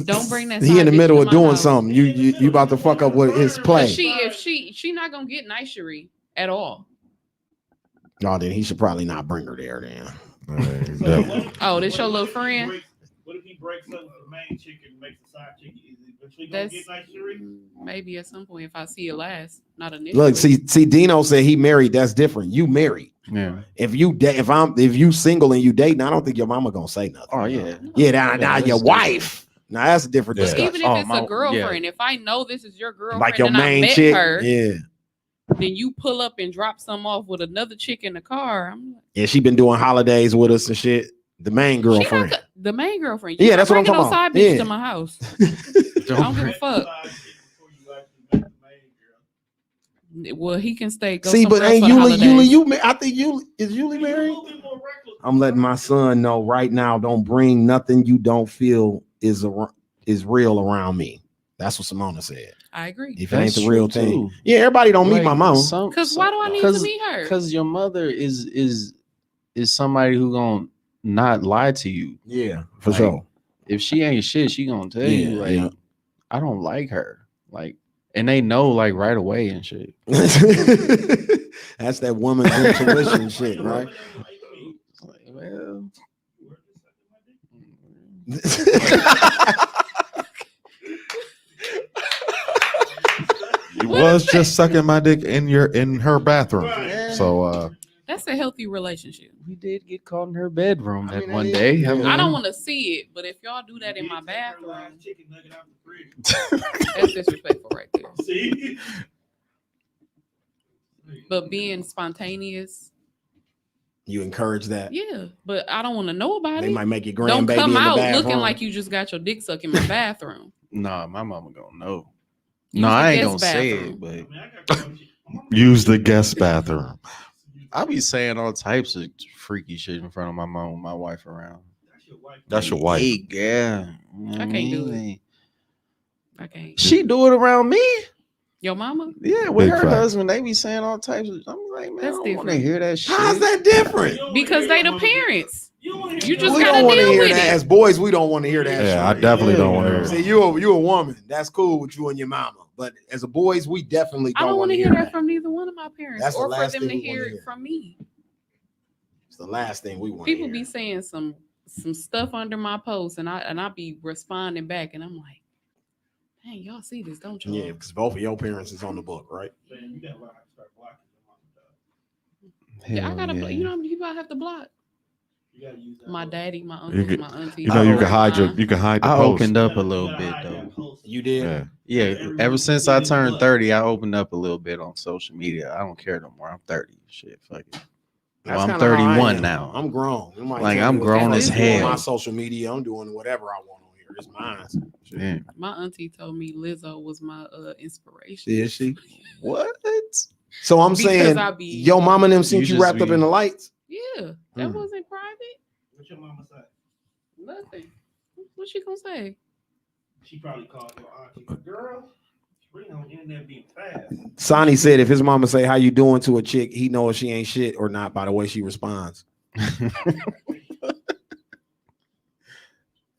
Don't bring that. He in the middle of doing house. something. You about to fuck up with his play. If she not gonna get nicery at all. No, then he should probably not bring her there. Then. Oh, this your little friend. What if he breaks up with the main chick and makes the side chick? Is it eventually gonna get nicery? Maybe at some point if I see it last, not initially. Look, see, Dino said he married. That's different. You married. Yeah. If you single and you dating, I don't think your mama gonna say nothing. Oh yeah. Yeah. Now your wife. Now that's a different discussion. Even if it's a girlfriend, if I know this is your girlfriend, like your and main I met chick, her, yeah. Then you pull up and drop some off with another chick in the car. I'm like, Yeah, she been doing holidays with us and shit. The main girlfriend. The main girlfriend. Yeah, that's what I'm talking about. Side bitch to my house. I don't give a fuck. Well, he can stay. Go see, but ain't Yuli? I think is Yuli married? I'm letting my son know right now. Don't bring nothing you don't feel is real around me. That's what Simona said. I agree. If it ain't the real thing, yeah, everybody don't meet my mom. Because why do I need to meet her? Because your mother is somebody who gonna not lie to you. Yeah, for sure. If she ain't shit, she gonna tell you like, I don't like her. Like, and they know like right away and shit. That's that woman's intuition shit, right? Well. You was just sucking my dick in her bathroom. Right. So that's a healthy relationship. We did get caught in her bedroom that one day. I don't want to see it, but if y'all do that in my bathroom, that's disrespectful right there. See? But being spontaneous, you encourage that. Yeah, but I don't want to know about it. They might make your don't grandbaby come in the out bathroom. looking like you just got your dick sucked in my bathroom. Nah, my mama gonna know. Use No, the I ain't guest gonna say it, bathroom. but I mean, I got Use the guest bathroom. I be saying all types of freaky shit in front of my mom with my wife around. That's your wife. Hey, girl. I can't do it. I can't. She do it around me. Your mama? Yeah, with Big her fact. husband, they be saying all types of. I'm like, man, That's I don't want to different. hear that shit. How's that different? Because they the parents. You just We gotta don't want to deal hear with that. it. As boys, we don't want to hear that. Yeah, I shit. definitely don't want to hear See, it. you a woman. That's cool with you and your mama. But as a boys, we definitely I don't don't want want to to hear that from neither one of my parents, That's the or for last them thing to we wanna hear it hear. from me. It's the last thing we want. People be saying some stuff under my post, and I be responding back, and I'm like, dang, y'all see this, don't y'all? Yeah, because both of your parents is on the book, right? Man, you gotta learn how to start blocking your mom, dog. Yeah, I Hell gotta, yeah. you know, you gotta have to block You gotta use that my look. daddy, my You uncle, can- my auntie. You know, you can hide your, grandma. you can hide the I post. opened up a You little gotta bit hide though. that post. You did. Yeah. Yeah, Everyone ever can since see I it in the turned blood. 30, I opened up a little bit on social media. I don't care no more. I'm 30. Shit, fuck it. Well, I'm kinda how I 31 am. now. I'm grown. You might Like, tell me I'm what grown the as fuck is on hell. My social media, I'm doing whatever I want on here. It's mine. Yeah. My auntie told me Lizzo was my inspiration. Is she? What? So I'm Because saying, I be- your mama and them seen You you just wrapped up be- in the lights. Yeah, that Hmm. wasn't private. What your mama say? Nothing. What she gonna say? She probably called your auntie. But girl, Spring on the internet being fast. Sonny said if his mama say how you doing to a chick, he know if she ain't shit or not by the way she responds.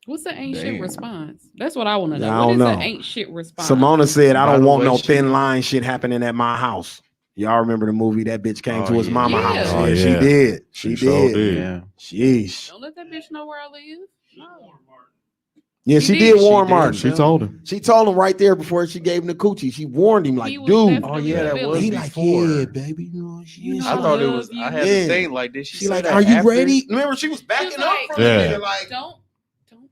What's the ain't shit Damn. response? That's what I want to know. Yeah, I What don't is know. the ain't shit response? Simona said, I By don't the want way no she- thin line shit happening at my house. Y'all remember the movie that bitch came Oh, to his yeah. mama Yeah. house? Oh, Yeah, she yeah. did. She sure did. did. Yeah. Sheesh. Don't let that bitch know where I live. She warned Martin. Yeah, She she did. did warn She did. Martin. She told him. She told him right there before she gave him the coochie. She warned him like, He was dude. definitely Oh, yeah, that feeling was it. He like, before. yeah, baby. You know, You know I I thought it love was. you. I had Yeah. to think like, did she? She say like, that are you after? ready? Remember, she was She backing was up like, from the Yeah. nigga like, Don't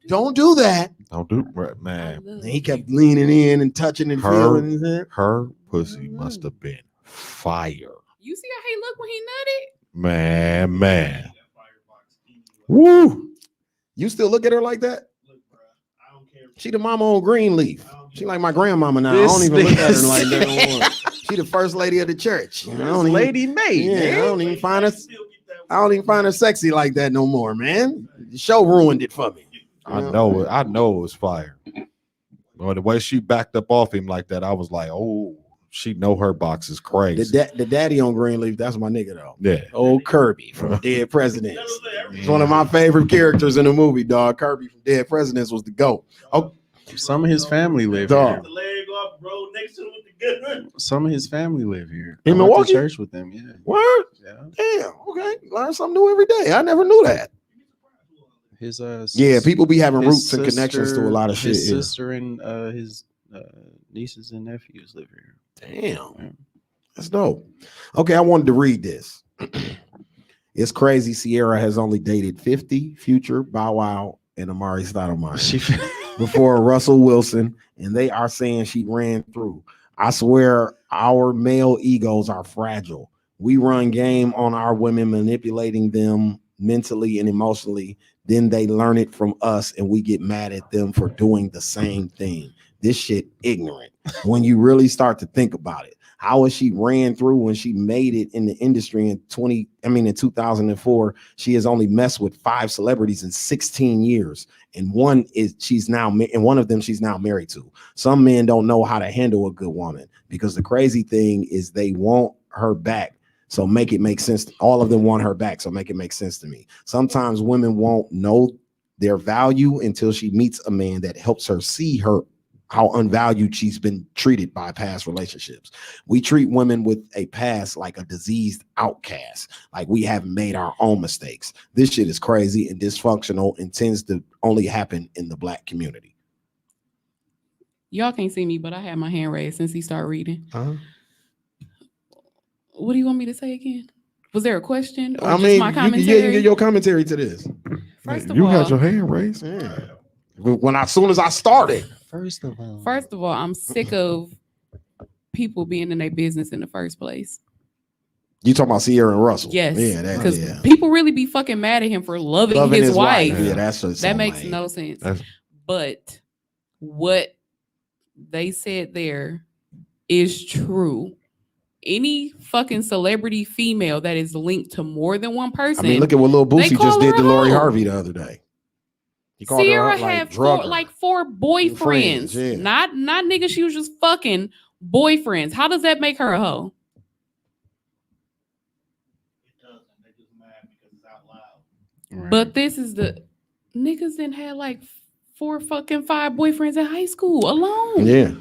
don't do that. Don't do I man. love And he kept you. leaning in and touching and Her- feeling. And shit. Her pussy must have been fire. You see how he looked when he nutted? Man. That firebox TV. Woo! You still look at her like that? Look, bro, I don't care. She the mama on Greenleaf. She like my grandmama now. This I don't even look at her nigga like that no said- more. She the first lady of the church. You know, I This don't even, lady made, yeah, I man. don't even find her. Still get that I don't even find her sexy like that no more, man. The show ruined it for me. I know it. I know it was fire. But the way she backed up off him like that, I was like, oh, she know her box is crazy. The daddy on Greenleaf, that's my nigga though. Yeah. Old Kirby from Dead Presidents. That was there. He's one of my favorite characters in the movie, dog. Kirby from Dead Presidents was the GOAT. Oh, Some of his family live Dog. here. The leg off, bro, next to him with the good. Some of his family live here. In I went to Milwaukee? church with them. Yeah. word? Yeah. Damn. Okay. Learn something new every day. I never knew that. His Yeah, people be having his roots and connections to a lot of shit. His here. sister and his nieces and nephews live here. Damn. That's dope. Okay, I wanted to read this. It's crazy. Sierra has only dated 50, Future, Bow Wow, and Amari Stoudemire She before Russell Wilson, and they are saying she ran through. I swear our male egos are fragile. We run game on our women, manipulating them mentally and emotionally. Then they learn it from us, and we get mad at them for doing the same thing. This shit ignorant. When you really start to think about it, how has she ran through when she made it in the industry in 2004? She has only messed with 5 celebrities in 16 years, and one of them she's now married to. Some men don't know how to handle a good woman, because the crazy thing is they want her back. So make it make sense. All of them want her back. So make it make sense to me. Sometimes women won't know their value until she meets a man that helps her see her how unvalued she's been treated by past relationships. We treat women with a past like a diseased outcast, like we haven't made our own mistakes. This shit is crazy and dysfunctional and tends to only happen in the Black community. Y'all can't see me, but I had my hand raised since he started reading. Uh-huh. What do you want me to say again? Was there a question or I just mean, my you can commentary? get your commentary to this. First of You all, had your hand raised. Yeah. As soon as I started. First of all, I'm sick of people being in their business in the first place. You talking about Sierra and Russell? Yes, Yeah, that, because yeah. people really be fucking mad at him for loving his wife. Yeah, that's just That so makes lame. no sense. That's- But what they said there is true. Any fucking celebrity female that is linked to more than one person. I mean, look at what Lil Boosie call just her did to a Lori hoe. Harvey the other day. He called Sierra her had drug her. four boyfriends. Friends, yeah. Not niggas she was just fucking boyfriends. How does that make her a hoe? It doesn't. They just mad because it's out loud. Right. But this is the niggas then had like 5 boyfriends in high school alone. Yeah.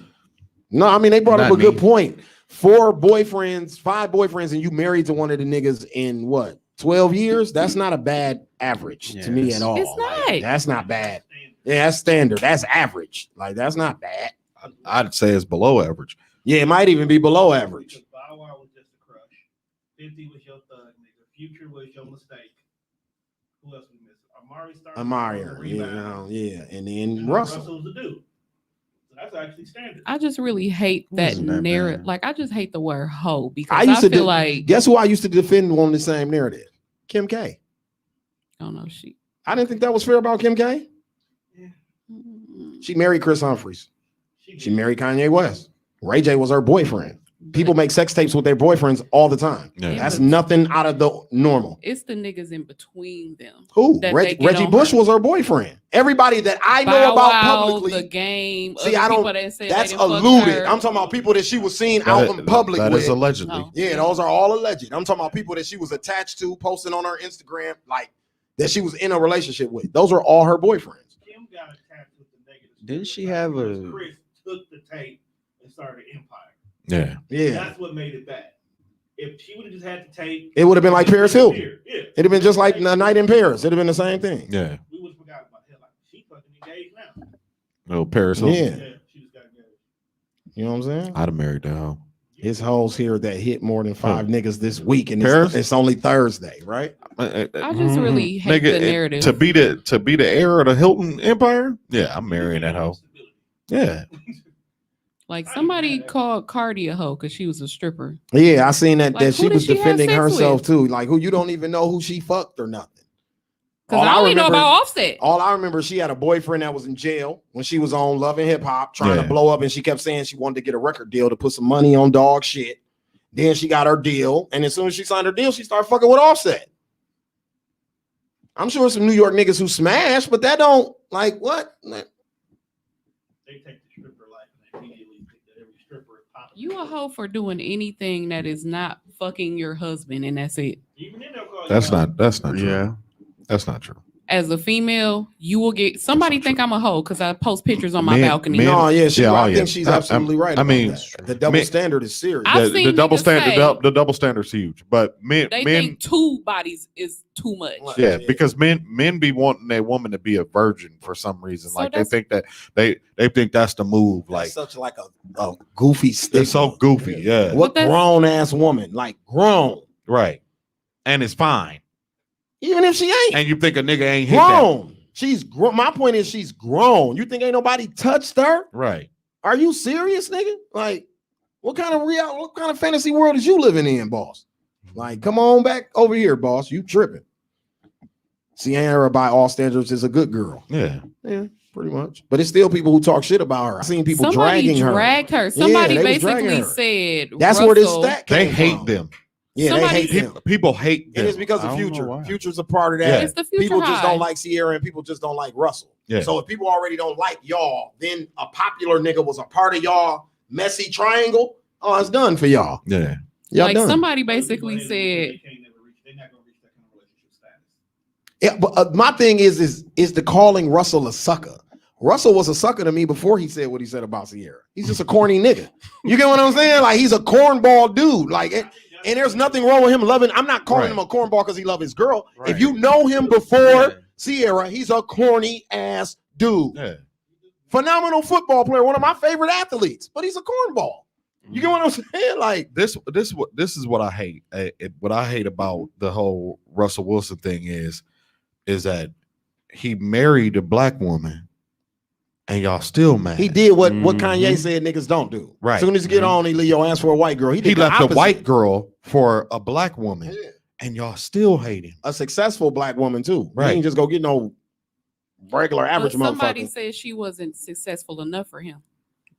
No, I mean they brought up Not a good me. point. 5 boyfriends, and you married to one of the niggas in what? 12 years? That's not a bad average to me at all. It's not. Like, that's not bad. Yeah, that's standard. That's average. Like that's not bad. I'd say it's below average. Yeah, it might even be below average. Because Bow Wow was just a crush. 50 was your thug nigga. Future was your mistake. Who else we missed? Amari started. Amari, yeah, and then Russell. Russell was the dude. So that's actually standard. I just really hate that Wasn't that narrative. bad. Like I just hate the word hoe because I I, used to feel like guess who I used to defend on the same narrative? Kim K. I don't know she. I didn't think that was fair about Kim K. She married Chris Humphries. She married Kanye West. Ray J was her boyfriend. People make sex tapes with their boyfriends all the time. Yeah. That's nothing out of the normal. It's the niggas in between them. Who? that Reggie they get on Bush her. was her boyfriend. Everybody that I know Bow about Wow, publicly. the game. See, other I don't. people that said That's they didn't fuck alluded. her. I'm talking about people that she was seen out in public That with. is allegedly. No. Yeah, those are all alleged. I'm talking about people that she was attached to, posting on her Instagram, like that she was in a relationship with. Those are all her boyfriends. Kim got attached with the negative. Didn't she have a? Chris took the tape and started an empire. Yeah. Yeah, That's what made it bad. If she would have just had the tape, it would have been like Paris Hilton. Yeah. It'd have been just like A Night in Paris. It'd have been the same thing. Yeah. We would have forgotten about hell. Like she fucking engaged now. No, Paris Hilton. Yeah, Yeah, she just got engaged. you know what I'm saying? I'd have married that hoe. His hoes here that hit more than 5 niggas this week, and Paris? it's only Thursday, right? I just really hate the narrative. To be the heir of the Hilton Empire. Yeah, I'm marrying that hoe. Yeah. Like somebody called Cardi a hoe because she was a stripper. Yeah, I seen that Like, that who she did was she have defending sex herself with? too. Like who you don't even know who she fucked or nothing. Because I only know about Offset. All I remember, she had a boyfriend that was in jail when she was on Love and Hip Hop trying to blow up, and she kept saying she wanted to get a record deal to put some money on dog shit. Then she got her deal, and as soon as she signed her deal, she started fucking with Offset. I'm sure some New York niggas who smash, but that don't like what? They take the stripper life and they immediately think that every stripper is popping. You a hoe for doing anything that is not fucking your husband, and that's it. Even then they'll call you That's out. not true. Yeah. That's not true. As a female, you will get somebody think I'm a hoe because I post pictures on my Men- balcony. men- No, yeah, she. Yeah, I oh, yeah. think she's absolutely right. I about mean, that. The double men- standard is serious. I've The seen double niggas standard, say- the double standard's huge. But men, They men, think 2 bodies is too much. yeah, because men be wanting a woman to be a virgin for some reason. So Like they that's- think that they think that's the move. Like That's such like a goofy stick. it's so goofy. Yeah, What But that's- grown ass woman? Like grown. right. And it's fine. Even if she ain't And you think a nigga ain't hit that. grown. She's grown. My point is she's grown. You think ain't nobody touched her? Right. Are you serious, nigga? Like, what kind of fantasy world is you living in, boss? Like, come on back over here, boss. You tripping. Sierra, by all standards, is a good girl. Yeah. Yeah, pretty much. But it's still people who talk shit about her. I've seen people Somebody dragging her. dragged her. Somebody they was dragging basically her. said That's where this Russell- stat They came hate from. them. Yeah, Somebody- they hate them. People hate them. And it's because I of don't know Future. why. Future's a part of that. Yeah. It's the future People just high. don't like Sierra and people just don't like Russell. Yeah. So if people already don't like y'all, then a popular nigga was a part of y'all messy triangle. Oh, it's done for y'all. Yeah. Y'all Like done. somebody basically They said, can't never reach. They're not gonna reach that kind of relationship status. Yeah, but my thing is the calling Russell a sucker. Russell was a sucker to me before he said what he said about Sierra. He's just a corny nigga. You get what I'm saying? Like he's a cornball dude. Like, and there's nothing wrong with him loving. I'm not calling Right. him a cornball because he loves his girl. Right. If you know him before Yeah. Sierra, he's a corny ass dude. Yeah. Phenomenal football player, one of my favorite athletes, but he's a cornball. You get what I'm saying? Like, This is what I hate. What I hate about the whole Russell Wilson thing is that he married a black woman and y'all still mad. he did what Mhm. Kanye said niggas don't do. Right. As soon as you get on, he leave your ass for a white girl. He He did the left a opposite. white girl for a black woman, Yeah. and y'all still hate him. A successful black woman too. Right. He ain't just go get no regular but average somebody motherfucker. said she wasn't successful enough for him.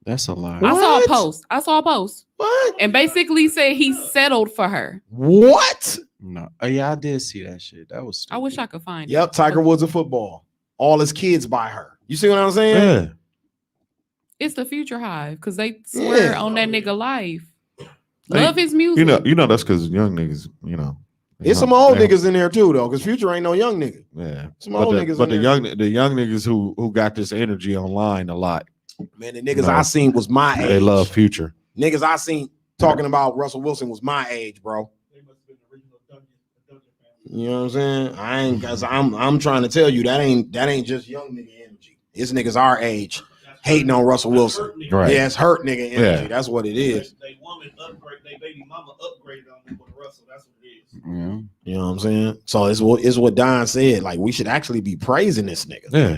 That's a lie. I saw a What? post. What? And basically said he settled for her. What? No. Oh, yeah, I did see that shit. That was stupid. I wish I could find it. Yep, Tiger Woods of football. All his kids buy her. You see what I'm saying? Yeah. It's the Future Hive because they swear Yeah. on that nigga life. Hey, Love his music. You know that's because young niggas, It's some old niggas in there too, though, because Future ain't no young nigga. Yeah. Some old niggas But in the there. young niggas who got this energy online a lot. Man, the niggas I seen was my age. They love Future. Niggas I seen talking about Russell Wilson was my age, bro. They must have been the original Dungeon family. You know what I'm saying? I ain't, cause I'm trying to tell you that ain't just young nigga energy. It's niggas our age hating on Russell Wilson. Right. Yeah, it's hurt nigga energy. Yeah. That's what it is. They woman upgrade, they baby mama upgraded on them with Russell. That's what it is. Yeah. You know what I'm saying? So it's what Don said. Like, we should actually be praising this nigga. Yeah.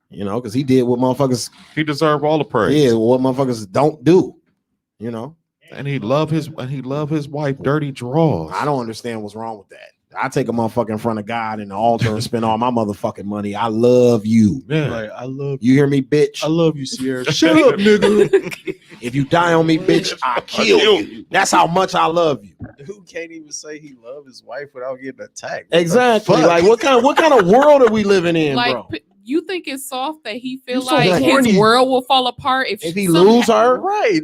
You know, because he did what motherfuckers. He deserved all the praise. Yeah, what motherfuckers don't do. You know, And he love his wife dirty draws. I don't understand what's wrong with that. I take a motherfucker in front of God in the altar and spend all my motherfucking money. I love you. Yeah. Like, I love You hear me, bitch? I love you, Sierra. Shut up, nigga. If you die on me, bitch, I kill you. That's how much I love you. Who can't even say he love his wife without getting attacked? Exactly. Fuck. Like, what kind of world are we living in, Like, bro? you think it's soft that he feel You so like horny. his world will fall apart if If he something lose her, Right.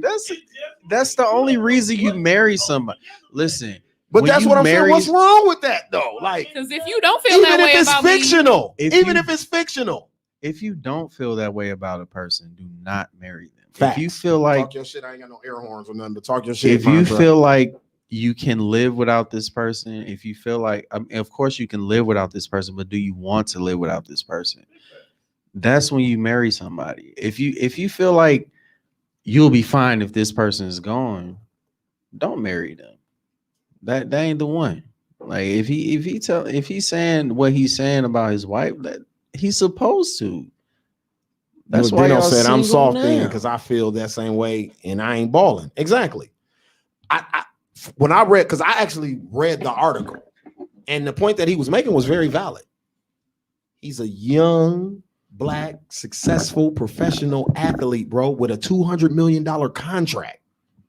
That's the only reason you marry somebody. Listen, but when that's you what I'm saying. marry- What's wrong with that though? Like, Because if you don't feel even that way if it's about me, fictional, If even you- if it's fictional, if you don't feel that way about a person, do not marry them. Facts. If you feel like talk your shit. I ain't got no air horns or nothing, but talk your shit. if you Fontra. feel like you can live without this person, if you feel like, I mean, of course you can live without this person, but do you want to live without this person? That's when you marry somebody. If you feel like you'll be fine if this person is gone, don't marry them. That ain't the one. Like if he's saying what he's saying about his wife, that he's supposed to. That's why y'all said I'm single soft now. because I feel that same way and I ain't balling. Exactly. When I read, because I actually read the article, and the point that he was making was very valid. He's a young, black, successful, professional athlete, bro, with a $200 million contract.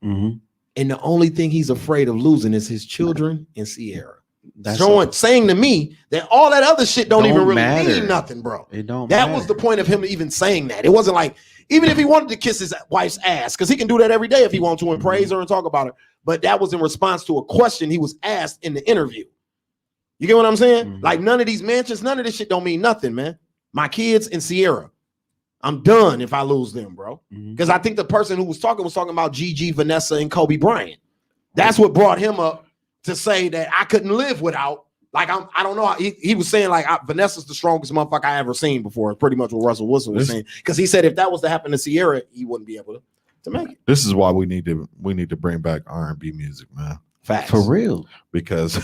Mhm. And the only thing he's afraid of losing is his children and Sierra. That's Saying to me that all that other shit don't even really matter. mean nothing, bro. It don't. That matter. was the point of him even saying that. It wasn't like, even if he wanted to kiss his wife's ass, because he can do that every day if he wants to and praise her and talk about her. But that was in response to a question he was asked in the interview. You get what I'm saying? Mhm. Like, none of these mansions, none of this shit don't mean nothing, man. My kids and Sierra, I'm done if I lose them, bro. Mhm. Because I think the person who was talking about Gigi, Vanessa, and Kobe Bryant. That's what brought him up to say that I couldn't live without. Like, I don't know. He was saying like Vanessa's the strongest motherfucker I ever seen before. Pretty much what Russell Wilson was saying. Because he said if that was to happen to Sierra, he wouldn't be able to make it. This is why we need to bring back R&B music, man. Facts. For real. Because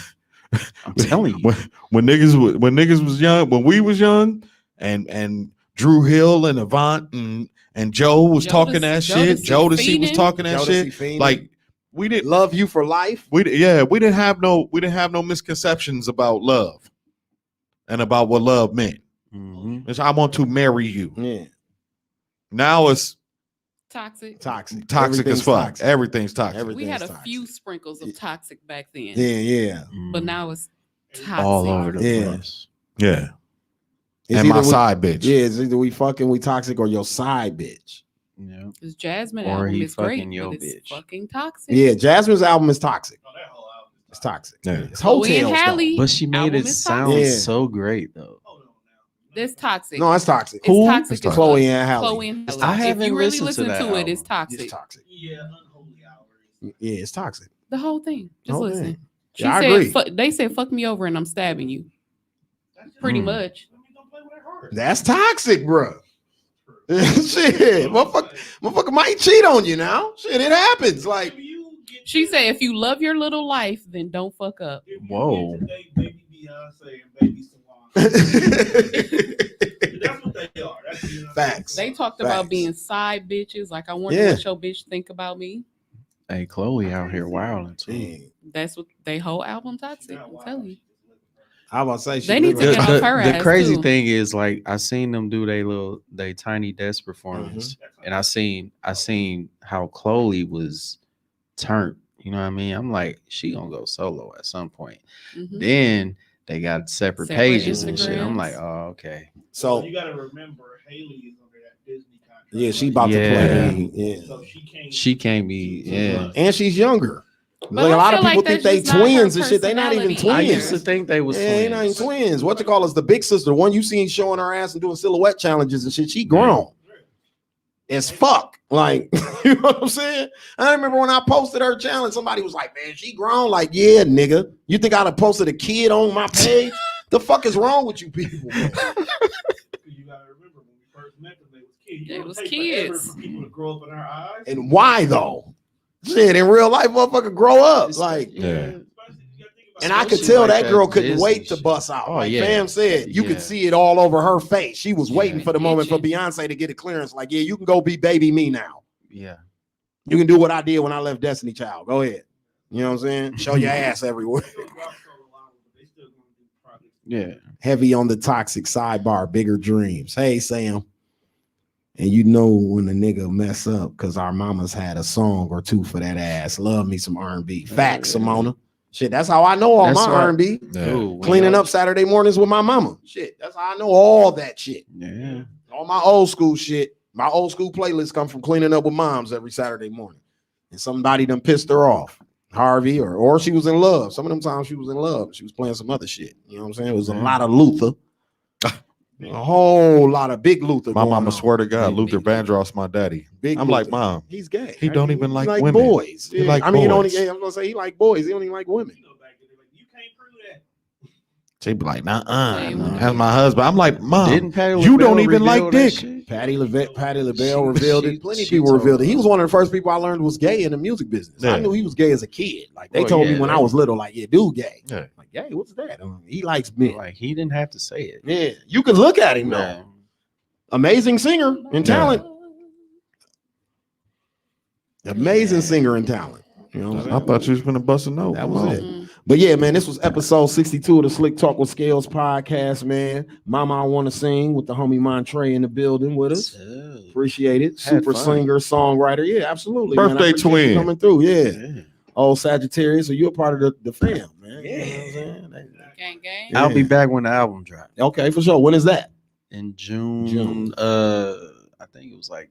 I'm telling you. when niggas was young, when we was young, and Drew Hill and Avant and Joe was talking that shit. Jodeci was talking that shit. Fiending. Like, we didn't Love You for Life. we didn't have no misconceptions about love and about what love meant. Mhm. It's I want to marry you. Yeah. Now it's toxic. Toxic. toxic as Everything's fuck. toxic. Everything's toxic. We had a Everything's few toxic. sprinkles of toxic back then, Yeah. but Mhm. now it's toxic. all over the Yeah. place. Yeah. It's And my either we- side bitch. Yeah, it's either we fucking, we toxic, or your side bitch. Yeah. This Jasmine Or album he is great, fucking your but it's bitch. fucking toxic. Yeah, Jasmine's album is toxic. Oh, that whole album. It's toxic. Yeah. It's Chloe and hotels, though. Halle, But she made album it is sound toxic. Yeah. so great though. Hold on now. That's toxic. No, it's toxic. It's toxic. It's as Chloe fuck. and Halle. Chloe and Halle. I If haven't you really listened to listen that to it, it's album. toxic. It's toxic. Yeah, Unholy Hours. Yeah, it's toxic. The whole thing. Just Whole listen. thing. She Yeah, I said, agree. they said, "Fuck me over and I'm stabbing you." That's just- Pretty Mm. much. I mean, don't play with her heart. That's toxic, bro. Shit, motherfucker might cheat on you now. Shit, it happens. Like, If you get She to- said, "If you love your little life, then don't fuck up." if you Whoa. get to date baby Beyonce and baby Salon, that's what they are. That's, you know, Facts. They talked about Facts. being side bitches. Like, I wonder Yeah. what your bitch think about me. Hey, Chloe out here wilding too. Dang. That's what they whole album toxic. Not I'm wild. telling you. I was about to say They need to literally- get off her The ass, crazy too. thing is, like, I seen them do they Tiny Desk performance, and I seen how Chloe was turned. You know what I mean? I'm like, she gonna go solo at some point. Mhm. Then they got separate Separate pages and shit. I'm Instagrams. like, oh, okay. So you got to remember, Haley is under that Disney contract. yeah, she right? about to Yeah. play. Yeah. So She can't be. Yeah. And she's younger. But Like a I lot of feel people like think that's they just not her twins and shit. They not even personality twins. I used to think they was Yeah, they not even twins. twins. What you call us? The big sister, one you seen showing her ass and doing silhouette challenges and shit. She grown as fuck. Like, you know what I'm saying? I remember when I posted her challenge, somebody was like, man, she grown. Like, yeah, nigga. You think I'd have posted a kid on my page? The fuck is wrong with you people? Man? You got to remember, when we first met them, they was kids. They It was take forever kids. for people to grow up in our eyes. And why though? Shit, in real life, motherfucker, grow up. Like, Yeah. and I could Especially tell like that that girl couldn't Disney wait to shit. bust out. Oh, Like yeah. Fam said, you Yeah. could see it all over her face. She was Yeah. waiting for the moment for Beyonce to get a clearance. Like, yeah, you can go be baby me now. Yeah. You can do what I did when I left Destiny Child. Go ahead. You know what I'm saying? Show your ass everywhere. Yeah. Heavy on the toxic sidebar, bigger dreams. Hey, Sam. And you know when a nigga mess up because our mamas had a song or two for that ass. Love me some R&B. Facts, Simona. Shit, that's how I know all That's my right. R&B. Ooh, Cleaning up Saturday mornings with my mama. Shit, that's how I know all that shit. Yeah. All my old school shit. My old school playlists come from cleaning up with moms every Saturday morning. And somebody done pissed her off. Harvey or she was in love. Some of them times she was in love. She was playing some other shit. You know what I'm saying? It was a lot of Luther. A whole lot of big Luther. My going mama on. swear to God, Big Luther Luther. Vandross, my daddy. Big I'm Luther. like, Mom, He's gay. he don't even like women. boys. He like I mean, he don't. boys. I'm gonna say he like boys. He don't even like women. You can't prove that. She be like, nah, Hey, that's my husband. I'm like, Mom, Didn't Patty you LaBelle don't even like reveal that dick. shit? Patty LaBelle She- revealed she- it. Plenty of she people told revealed it. He her. was one of the first people I learned was gay in the music business. I Yeah. knew he was gay as a kid. Like they Oh, told me yeah, when I they- was little, like, yeah, dude, gay. Yeah. Like, gay, what's that? He likes men. Like, he didn't have to say it. Yeah, you can look at him though. Man. Amazing singer and talent. Amazing singer and talent. You know what I'm saying? I thought you was gonna bust a note. That was Come it. on. But yeah, man, this was episode 62 of the Slick Talk with Scales podcast, man. Mama I Want to Sing with the homie Montre in the building with us. Appreciate it. Had Super fun. singer, songwriter. Yeah, absolutely. man. I Birthday appreciate you twin. coming through. Yeah. Yeah. Old Sagittarius. So you're a part of the fam, man. You know what I'm saying? Gang, gang. Yeah. I'll be back when the album drops Okay, for sure. When is that? in June. June. I think it was like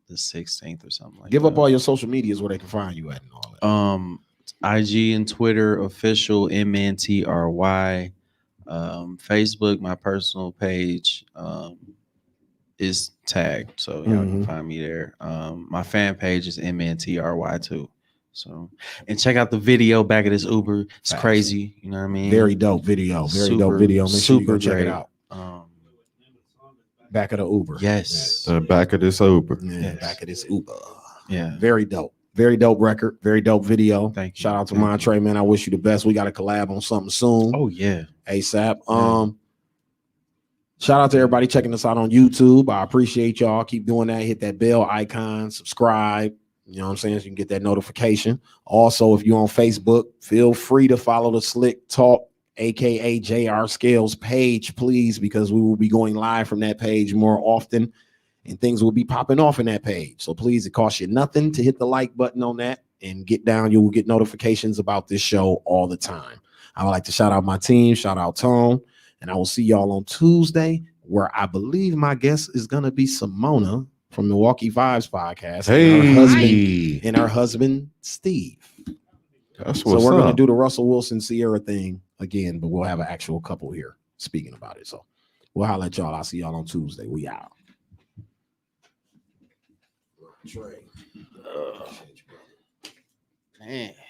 the 16th or something like Give that. up all your social medias where they can find you at and all that. IG and Twitter official MNTRY. Facebook, my personal page, is tagged, so y'all can find me there. My fan page is MNTRY too. So, and check out the video back of this Uber. It's Facts. crazy, you know what I mean? Very dope video. Very dope Super- video. Make sure you go super check it great. out. Back of the Uber. Yes. The back of this Uber. Yeah, Yes. back of this Uber. Yeah. Very dope. Very dope record. Very dope video. Thank you. Shout out to Thank Montre, man. I wish you the best. We got to collab on something soon. Oh yeah. ASAP. Shout out to everybody checking us out on YouTube. I appreciate y'all. Keep doing that. Hit that bell icon, subscribe. You know what I'm saying? So you can get that notification. Also, if you're on Facebook, feel free to follow the Slick Talk, aka JR Scales page, please, because we will be going live from that page more often and things will be popping off in that page. So please, it costs you nothing to hit the like button on that and get down. You will get notifications about this show all the time. I would like to shout out my team, shout out Tone, and I will see y'all on Tuesday, where I believe my guest is going to be Simona from Milwaukee Vibes podcast. Hey, And her husband, Steve. that's So what's we're going to up. do the Russell Wilson Sierra thing again, but we'll have an actual couple here speaking about it. So we'll holler at y'all. I'll see y'all on Tuesday. We out. Trey. Man.